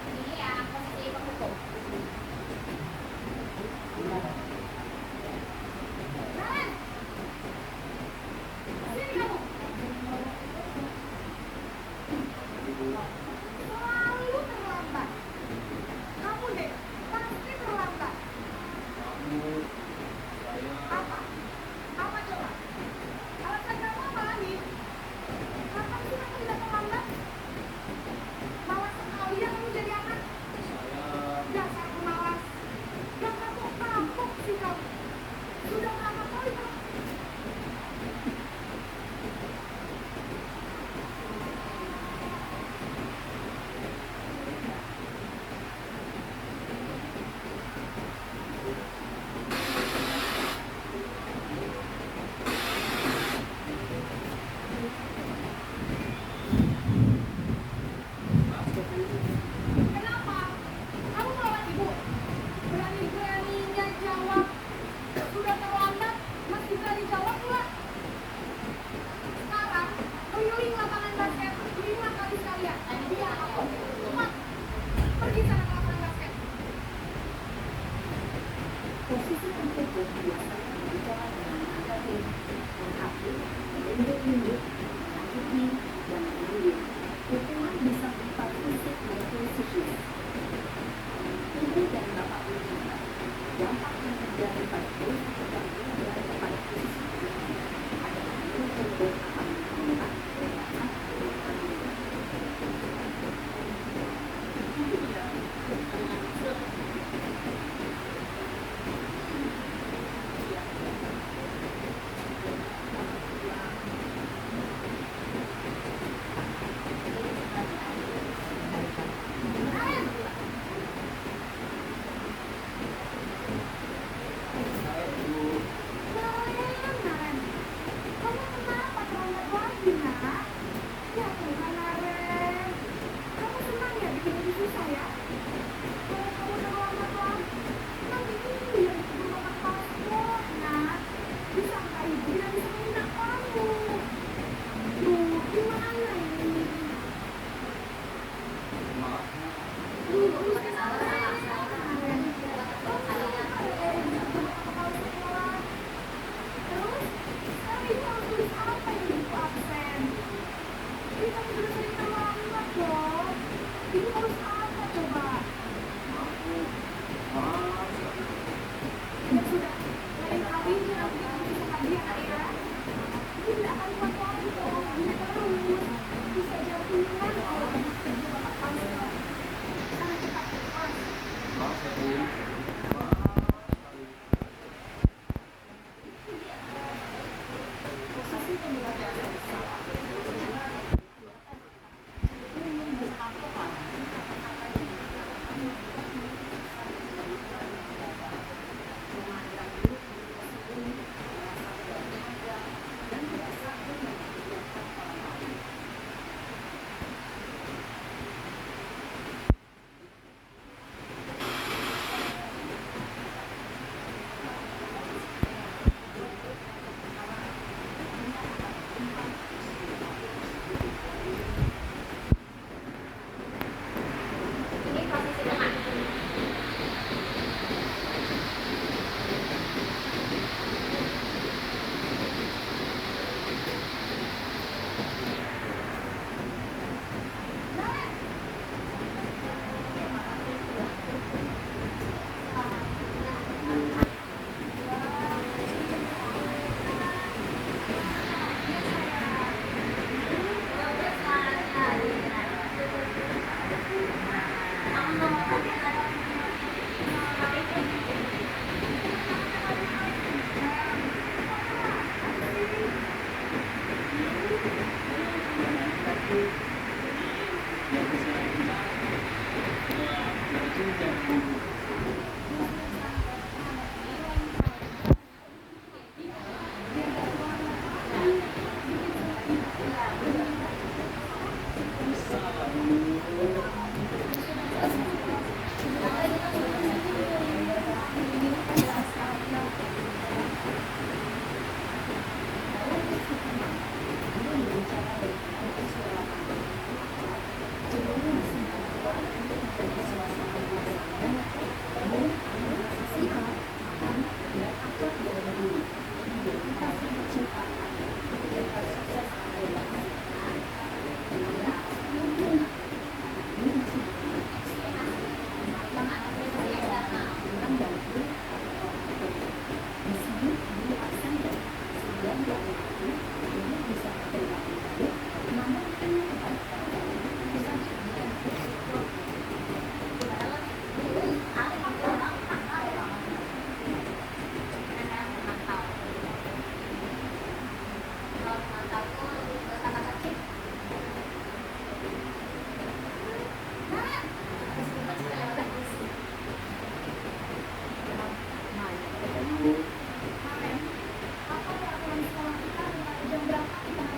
Ini ya posisi penghukum. Nah, nggak akan kuat gitu orangnya terus bisa jatuh kan sangat cepat posisi pembelajaran ini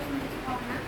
posisi tengah.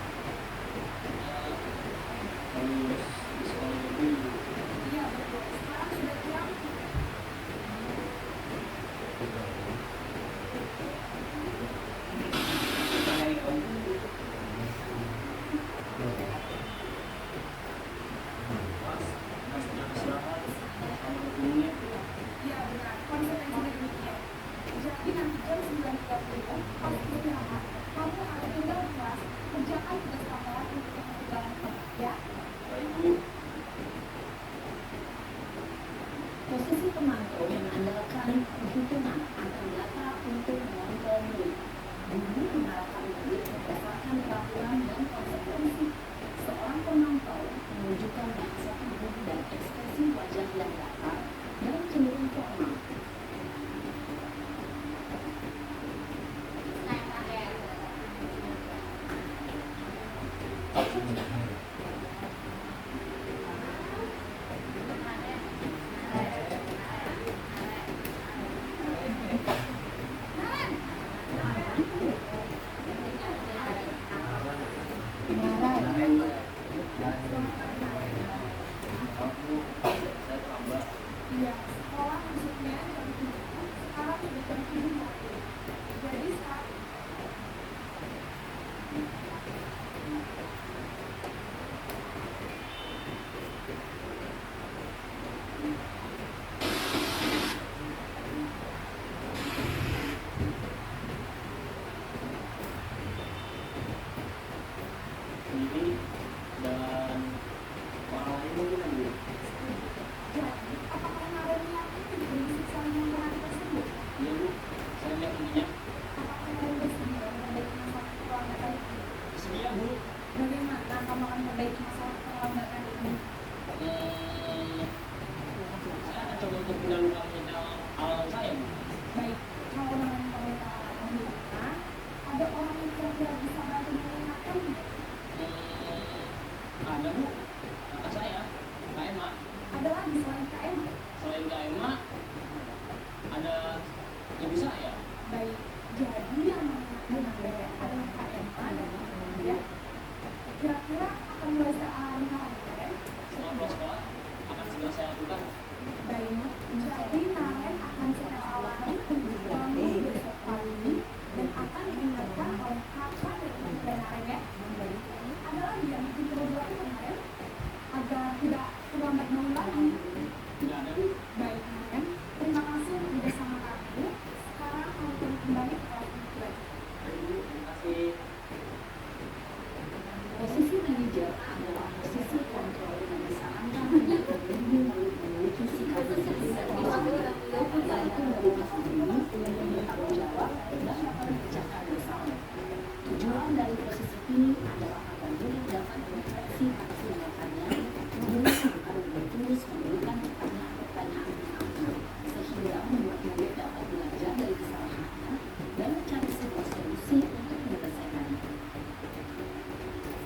ini adalah apabila yang dapat mendeteksi tindakannya menggunakan algoritma terus memberikan pertanyaan-pertanyaan yang aman sehingga membuat murid dapat belajar dari kesalahannya dan mencari sebuah solusi untuk menyelesaikannya.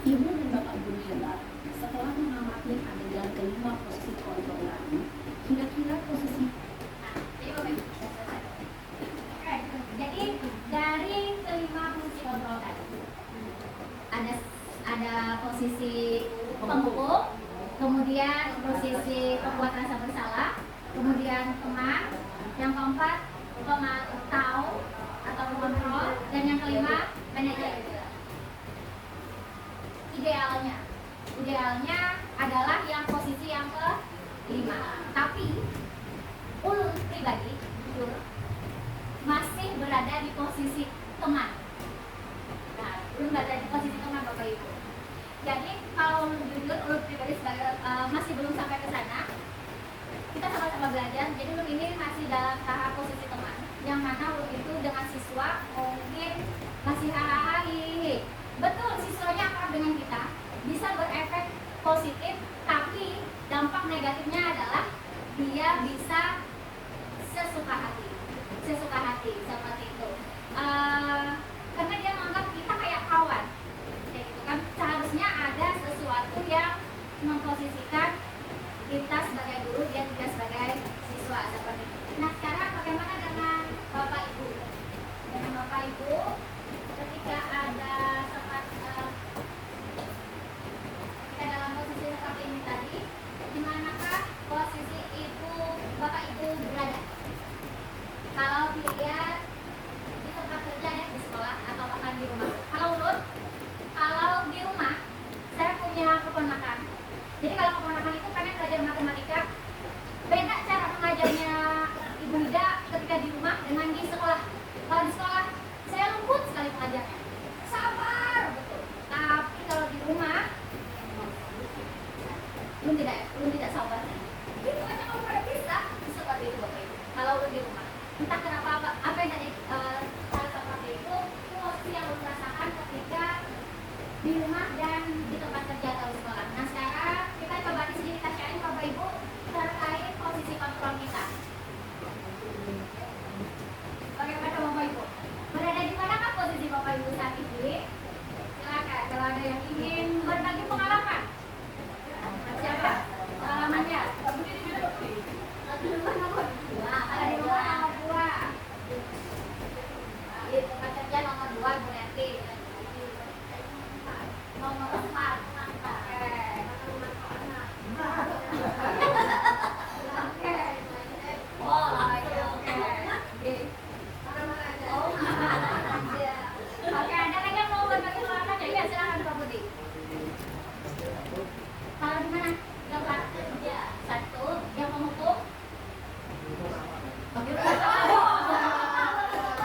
Ibu dan Bapak guru hebat, setelah mengamati adegan kelima posisi kontrol tadi, kira-kira posisi Jadi dari kelima fungsi kontrol tadi ada posisi penghukum, kemudian posisi pembuat rasa bersalah, kemudian teman, yang keempat pemantau atau pengontrol, dan yang kelima manajer. Idealnya adalah yang posisi yang kelima. Tapi ulun pribadi masih berada di posisi teman. Nah, ulun berada di posisi teman Bapak Ibu. Jadi kalau jujur ulun pribadi sebagai masih belum sampai ke sana. Kita sama-sama belajar. Jadi ulun ini masih dalam tahap posisi teman. Yang mana ulun itu dengan siswa mungkin masih hahaha. Betul, siswanya akrab dengan kita, bisa berefek positif, tapi dampak negatifnya adalah dia bisa sesuka hati seperti itu. Karena dia menganggap kita kayak kawan, kayak gitu kan. Seharusnya ada sesuatu yang memposisikan kita sebagai guru, dia tidak sebagai siswa seperti itu. Nah, sekarang bagaimana dengan Bapak Ibu? Dengan Bapak Ibu, ketika ada ketika dalam posisi seperti ini tadi, di manakah posisi ibu Bapak Ibu berada? Kalau dilihat di tempat kerja ya, di sekolah atau bahkan di rumah. Kalau di rumah, saya punya keponakan. Jadi kalau keponakan itu pengen belajar matematika, beda cara mengajarnya Ibu Ida ketika di rumah dengan di sekolah. Kalau di sekolah, saya lembut sekali mengajarnya, sabar betul. Tapi kalau di rumah, belum tidak sabar. Itu aja kamu pada bisa seperti itu Bapak Ibu. Kalau lu di rumah, entah kenapa apa yang tadi hal seperti itu posisi yang lu rasakan ketika di rumah dan di tempat kerja atau di sekolah. Nah, sekarang kita coba di sini kita sharing Bapak Ibu terkait posisi kontrol kita. Bagaimana Bapak Ibu? Berada di manakah posisi Bapak Ibu saat ini? Silakan kalau ada yang ingin berbagi pengalaman. Siapa? Pengalamannya? Di rumah nomor 2. Kalau di rumah nomor 2. Di tempat kerja nomor 2 Bu Neti. Nomor 4. Oke. Oh, oke. Oke, ada lagi yang mau berbagi pengalaman? Ya, silakan Pak Budi. Kalau di mana? Tempat kerja. 1 yang menghukum.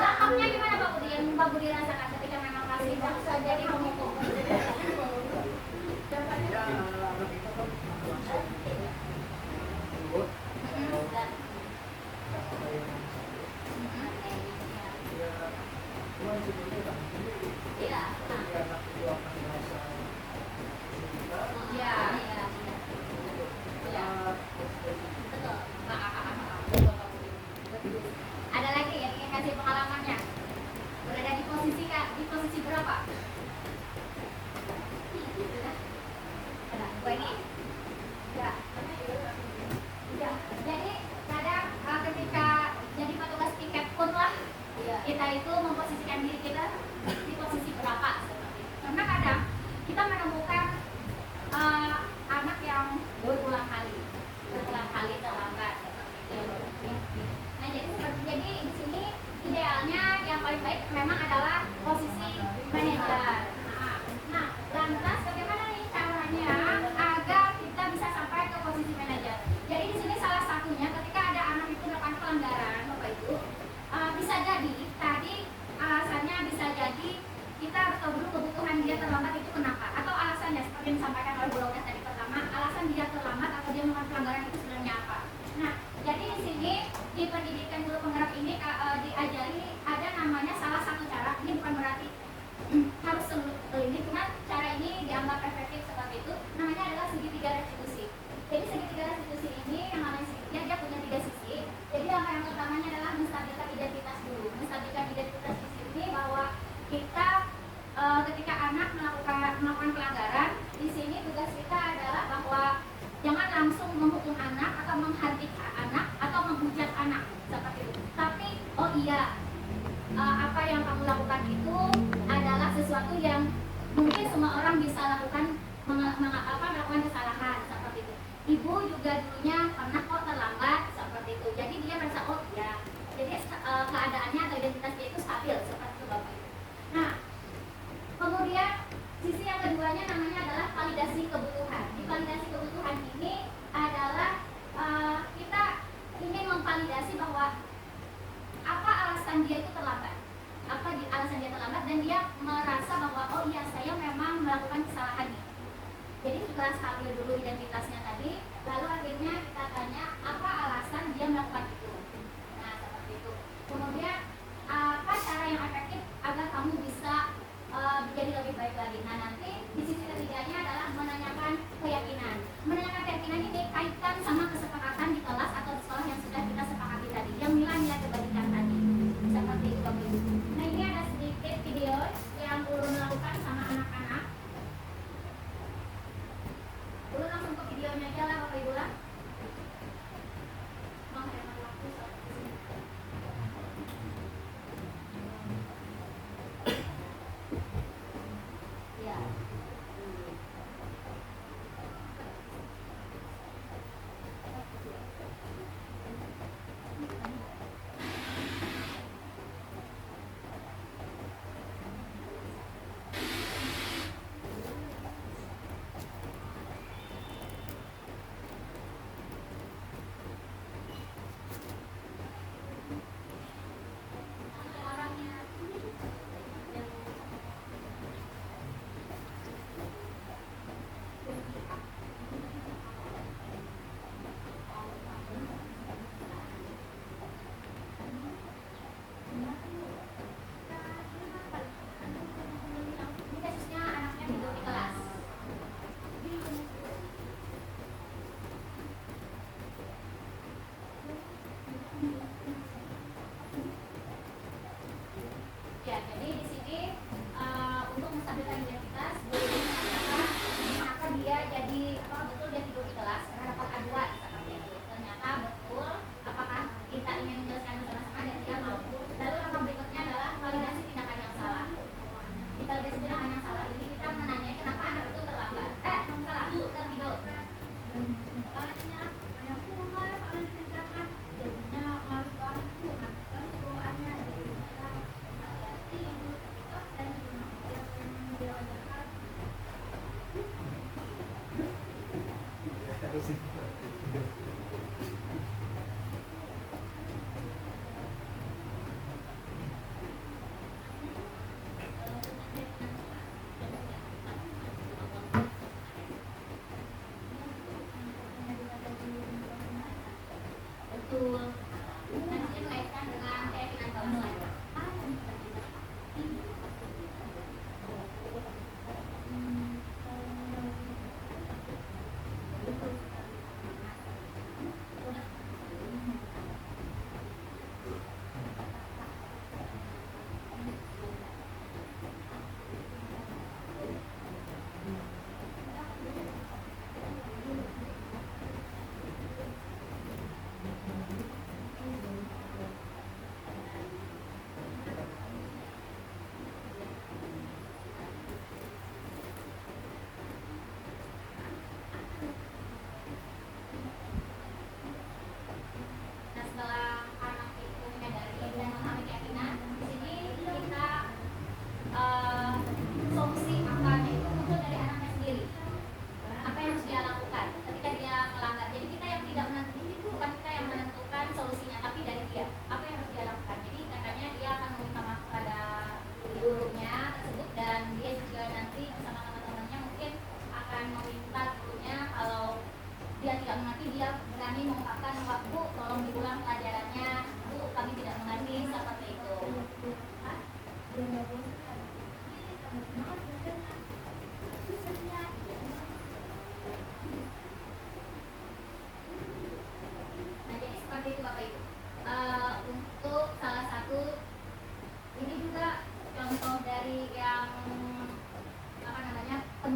Dampaknya gimana Pak Budi? Yang Pak Budi rasakan ketika memang masih jadi penghukum. Iya. Ada lagi yang ingin kasih pengalamannya? Berada di posisi berapa? Gue ini? Ya. Jadi kadang ketika jadi petugas tiket pun lah, kita itu memposisikan diri kita di posisi berapa seperti itu. Karena kadang harus ini, cuma cara ini dianggap efektif seperti itu. Namanya adalah segitiga restitusi. Jadi segitiga restitusi ini yang namanya segitiga dia punya 3 sisi. Jadi langkah yang pertamanya adalah menstabilkan identitas dulu. Menstabilkan identitas di sini bahwa kita ketika anak melakukan pelanggaran, di sini tugas kita adalah bahwa jangan langsung menghukum anak atau menghardik anak atau menghujat anak seperti itu. Tapi oh iya, apa yang kamu lakukan itu adalah sesuatu yang mungkin semua orang bisa lakukan, melakukan kesalahan seperti itu. Ibu juga dulunya pernah kok terlambat seperti itu. Jadi dia merasa oh ya, jadi keadaannya atau identitas dia itu stabil seperti itu Bapak Ibu. Nah, kemudian sisi yang keduanya namanya adalah validasi kebutuhan. Di validasi kebutuhan ini adalah kita ingin memvalidasi bahwa apa alasan dia itu terlambat, alasan dia terlambat dan dia merasa bahwa oh iya saya memang melakukan kesalahan ini. Jadi setelah stabil dulu identitasnya tadi, lalu akhirnya kita tanya apa alasan dia melakukan itu. Nah seperti itu. Kemudian apa cara yang efektif agar kamu bisa menjadi lebih baik lagi. Nah nanti di sisi ketiganya adalah menanyakan keyakinan. Menanyakan keyakinan ini kaitkan sama kesepakatan di kelas atau di sekolah yang sudah kita sepakati tadi, yang nilai kebaikan tadi. Seperti itu Bapak Ibu. Nah ini ada sedikit video yang ulun lakukan sama anak-anak. Ulun langsung ke videonya aja lah Bapak Ibu lah. Menghemat waktu seperti ini. Ya. Ini kasusnya anaknya tidur di kelas. Ya, jadi di sini untuk menstabilkan identitas, guru ini mengatakan kenapa dia jadi betul dia tidur di kelas karena dapat aduan seperti itu. Ternyata betul, apakah kita ingin menjelaskan bersama-sama dan dia mampu. Lalu langkah berikutnya adalah validasi tindakan yang salah. Di validasi tindakan yang salah ini kita menanyai kenapa anak itu terlambat. Salah, tertidur. Soalnya banyak kumar, soalnya tindakan jadinya malu banget tuh, keluarnya jadi tidur dan dia wajarkan.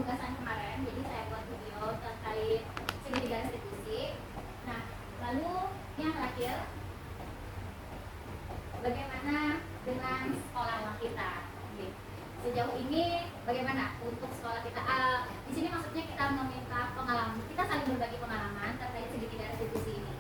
penugasan kemarin, jadi saya buat video terkait segitiga restitusi. Nah, lalu yang terakhir, bagaimana dengan sekolah kita? Oke. Sejauh ini bagaimana untuk sekolah kita? Di sini maksudnya kita meminta pengalaman, kita saling berbagi pengalaman terkait segitiga restitusi ini.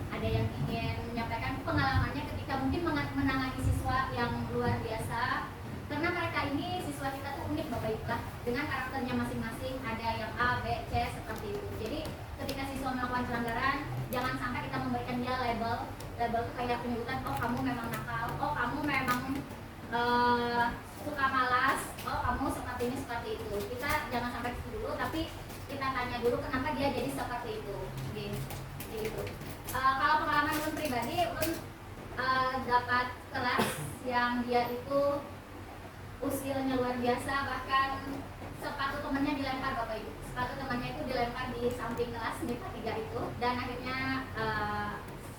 Ada yang ingin menyampaikan pengalamannya ketika mungkin menangani siswa yang luar biasa, karena mereka ini siswa kita tuh unik Bapak Ibu lah, dengan karakternya masing-masing, ada yang A, B, C seperti itu. Jadi ketika siswa melakukan pelanggaran, jangan sampai kita memberikan dia label tuh kayak penyebutan, oh kamu memang nakal, oh kamu memang suka malas, oh kamu seperti ini seperti itu. Kita jangan sampai itu dulu, tapi kita tanya dulu kenapa dia jadi seperti itu. Gitu. Kalau pengalaman Ulun pribadi, Ulun dapat kelas yang dia itu usilnya luar biasa, bahkan sepatu temannya dilempar Bapak Ibu. Sepatu temannya itu dilempar di samping kelas MIPA 3 itu, dan akhirnya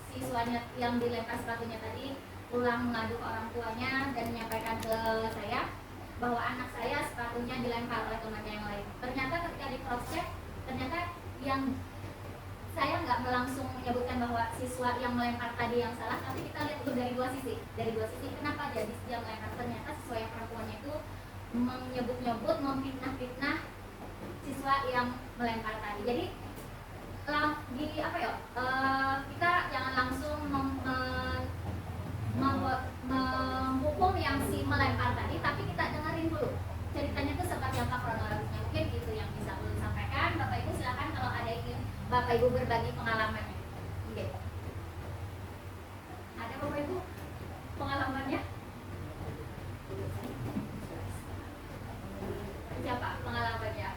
siswanya yang dilempar sepatunya tadi pulang mengadu ke orang tuanya dan menyampaikan ke saya bahwa anak saya sepatunya dilempar oleh temannya yang lain. Ternyata ketika di cross check, ternyata yang saya nggak langsung menyebutkan bahwa siswa yang melempar tadi yang salah, tapi kita lihat itu dari dua sisi. Kenapa jadi dia melempar? Ternyata siswa yang perempuannya itu menyebut-nyebut, memfitnah-fitnah siswa yang melempar tadi. Jadi kita jangan langsung menghukum yang si melempar tadi, tapi kita dengerin dulu ceritanya itu seperti apa kronologisnya. Mungkin itu yang bisa Ulun sampaikan. Bapak Ibu silakan kalau ada ingin Bapak Ibu berbagi pengalamannya. Oke. Ada Bapak Ibu pengalamannya? Siapa pengalamannya?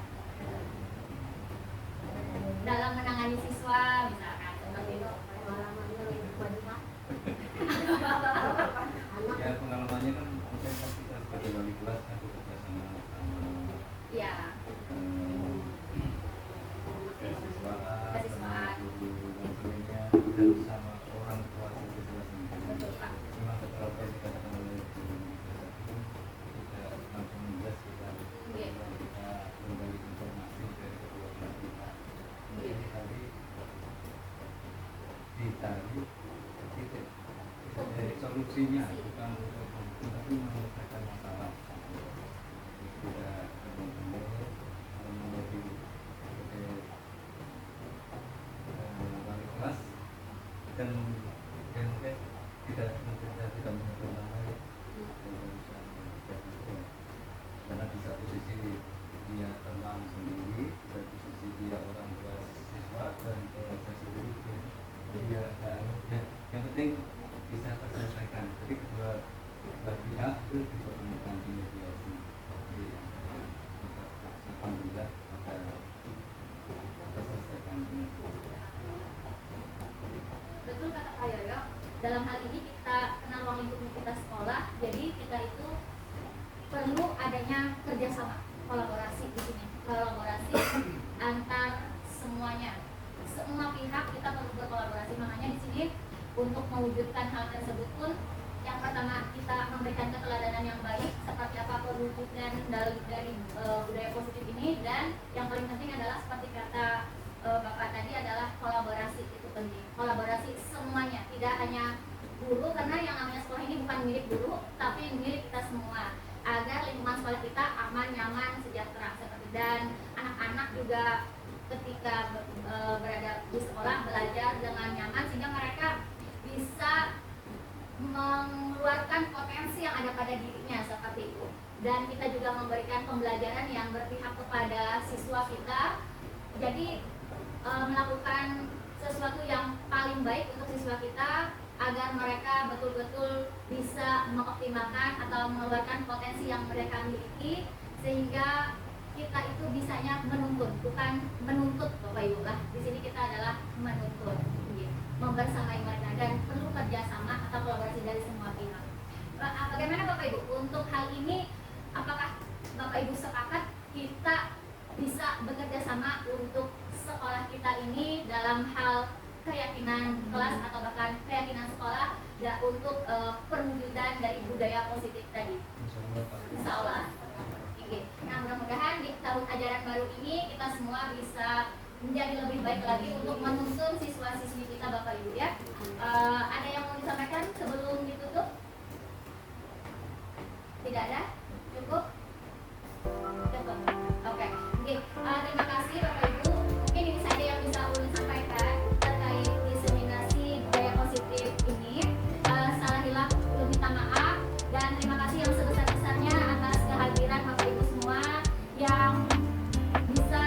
Dalam menangani siswa misalkan seperti itu. Ya pengalamannya kan mungkin kita sebagai wali kelas kan bekerja sama Ya. kesiswaan guru dan sebagainya, dan sama orang tua siswa sendiri. Betul, Pak. Memang ketika apa yang dikatakan oleh guru kita langsung menjelas kita berbagi informasi dari kedua belah pihak. Jadi tadi ditarik titik dari solusinya, bukan untuk tapi menyelesaikan masalah. Tidak benar-benar menjadi wali kelas dan mungkin tidak menyebut nama karena di satu sisi dia teman sendiri, di satu sisi dia orang tua siswa dan saya sendiri dia yang penting bisa terselesaikan. Jadi kedua belah pihak itu dipertemukan di mediasi. Jadi alhamdulillah ada terselesaikan dengan Betul kata Pak Yoyo. Dalam hal ini kita kenal ruang lingkup kita sekolah, jadi kita itu perlu adanya kerjasama, kolaborasi di sini, kolaborasi antar semuanya, semua pihak kita perlu berkolaborasi. Makanya di sini untuk mewujudkan hal tersebut pun, yang pertama kita memberikan keteladanan yang baik seperti apa perwujudan dari budaya positif ini, dan yang paling penting adalah seperti kata Bapak tadi adalah kolaborasi. Itu penting, kolaborasi semuanya, tidak hanya guru, karena yang namanya sekolah ini bukan milik guru tapi milik kita semua, agar lingkungan sekolah kita aman, nyaman, sejahtera seperti. Dan anak-anak juga ketika berada di sekolah belajar dengan nyaman sehingga mereka bisa mengeluarkan potensi yang ada pada dirinya seperti itu. Dan kita juga memberikan pembelajaran yang berpihak kepada siswa kita, jadi melakukan sesuatu yang paling baik untuk siswa kita agar mereka betul-betul bisa mengoptimalkan atau mengeluarkan potensi yang mereka miliki, sehingga kita itu bisanya menuntun, bukan menuntut Bapak Ibu lah. Di sini kita adalah menuntun, membersamai mereka, dan perlu kerjasama atau kolaborasi dari semua pihak. Bagaimana Bapak Ibu untuk hal ini? Apakah Bapak Ibu sepakat kita bisa bekerja sama untuk sekolah kita ini dalam hal keyakinan kelas atau bahkan keyakinan sekolah ya, untuk perwujudan dari budaya positif tadi? Insya Allah. Oke. Nah, menjadi lebih baik lagi untuk menuntun siswa-siswi kita Bapak Ibu ya. Ada yang mau disampaikan sebelum ditutup? Tidak ada? Cukup? Cukup. Oke. Terima kasih Bapak Ibu. Mungkin ini saja yang bisa ulun sampaikan terkait diseminasi budaya positif ini. Salah hilaf ulun minta maaf dan terima kasih yang sebesar-besarnya atas kehadiran Bapak Ibu semua yang bisa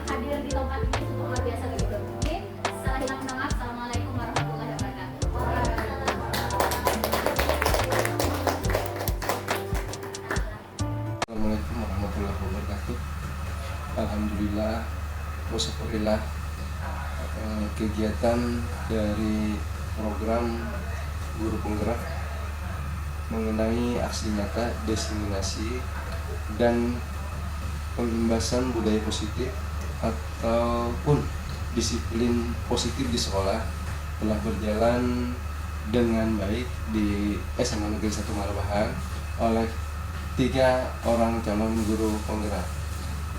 hadir di tempat ini sungguh luar biasa begitu. Oke. Salah hilaf minta maaf. Assalamualaikum warahmatullahi wabarakatuh. Assalamualaikum warahmatullahi wabarakatuh. Alhamdulillah, wasyukurillah, kegiatan dari program guru penggerak mengenai aksi nyata diseminasi dan pengimbasan budaya positif ataupun disiplin positif di sekolah telah berjalan dengan baik di SMA Negeri 1 Marabahan oleh 3 orang calon guru penggerak.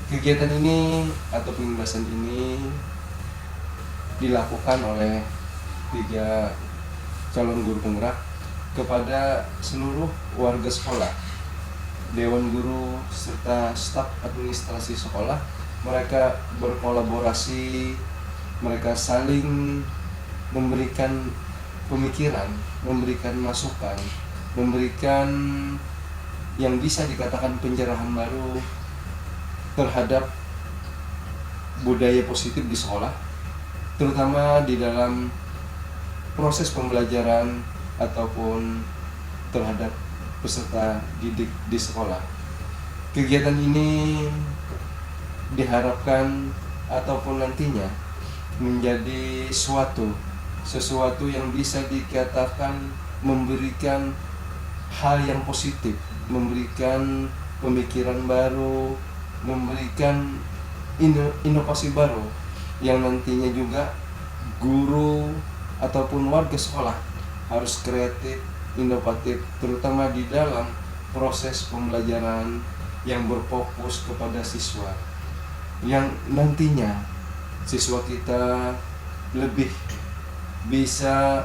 Kegiatan ini atau pengimbasan ini dilakukan oleh 3 calon guru penggerak kepada seluruh warga sekolah, dewan guru serta staf administrasi sekolah. Mereka berkolaborasi, mereka saling memberikan pemikiran, memberikan masukan, memberikan yang bisa dikatakan pencerahan baru terhadap budaya positif di sekolah, terutama di dalam proses pembelajaran ataupun terhadap peserta didik di sekolah. Kegiatan ini diharapkan ataupun nantinya menjadi sesuatu yang bisa dikatakan memberikan hal yang positif, memberikan pemikiran baru, memberikan inovasi baru yang nantinya juga guru ataupun warga sekolah harus kreatif, inovatif, terutama di dalam proses pembelajaran yang berfokus kepada siswa, yang nantinya siswa kita lebih bisa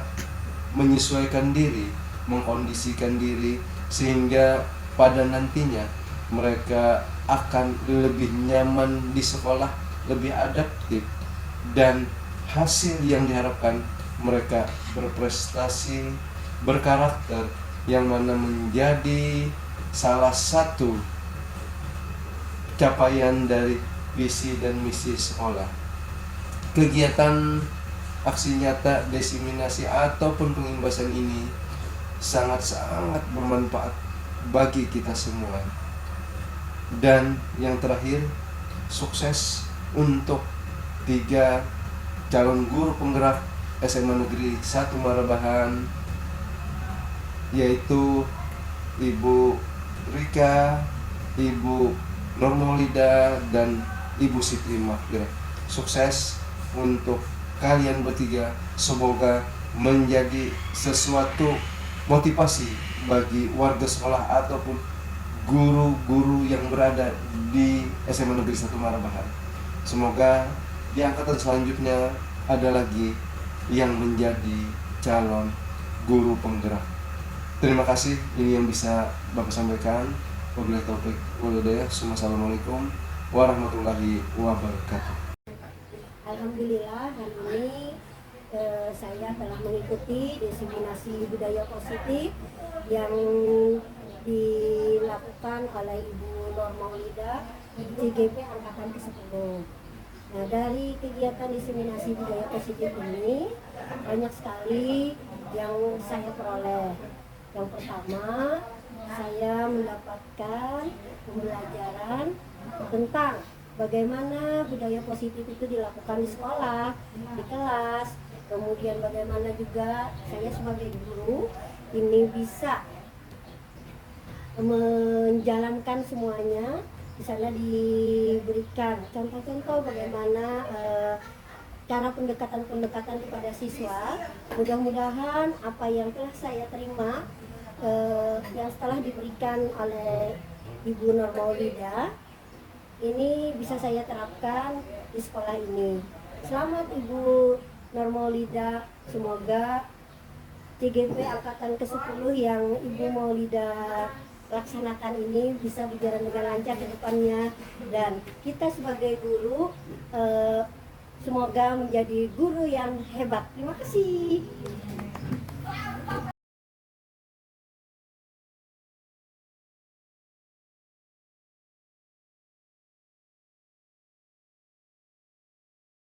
menyesuaikan diri, mengkondisikan diri, sehingga pada nantinya mereka akan lebih nyaman di sekolah, lebih adaptif, dan hasil yang diharapkan mereka berprestasi, berkarakter, yang mana menjadi salah satu capaian dari visi dan misi sekolah. Kegiatan aksi nyata diseminasi ataupun pengimbasan ini sangat-sangat bermanfaat bagi kita semua. Dan yang terakhir, sukses untuk 3 calon guru penggerak SMA Negeri 1 Marabahan, yaitu Ibu Rika, Ibu Nurmaulida, dan Ibu Siti Mahfirah. Sukses untuk kalian bertiga, semoga menjadi sesuatu motivasi bagi warga sekolah ataupun guru-guru yang berada di SMA Negeri 1 Marabahan. Semoga di angkatan selanjutnya ada lagi yang menjadi calon guru penggerak. Terima kasih, ini yang bisa Bapak sampaikan. Wabillahi taufiq wal hidayah. Assalamualaikum warahmatullahi wabarakatuh. Alhamdulillah, hari ini saya telah mengikuti diseminasi budaya positif yang dilakukan oleh Ibu Nurmaulida CGP Angkatan ke-10. Nah, dari kegiatan diseminasi budaya positif ini banyak sekali yang saya peroleh. Yang pertama, saya mendapatkan pembelajaran tentang bagaimana budaya positif itu dilakukan di sekolah, di kelas. Kemudian bagaimana juga saya sebagai guru ini bisa menjalankan semuanya. Di sana diberikan contoh-contoh bagaimana cara pendekatan kepada siswa. Mudah-mudahan apa yang telah saya terima yang setelah diberikan oleh Ibu Nurmaulida ini bisa saya terapkan di sekolah ini. Selamat Ibu Nur Maulida, semoga CGP angkatan ke-10 yang Ibu Maulida laksanakan ini bisa berjalan dengan lancar ke depannya, dan kita sebagai guru semoga menjadi guru yang hebat. Terima kasih.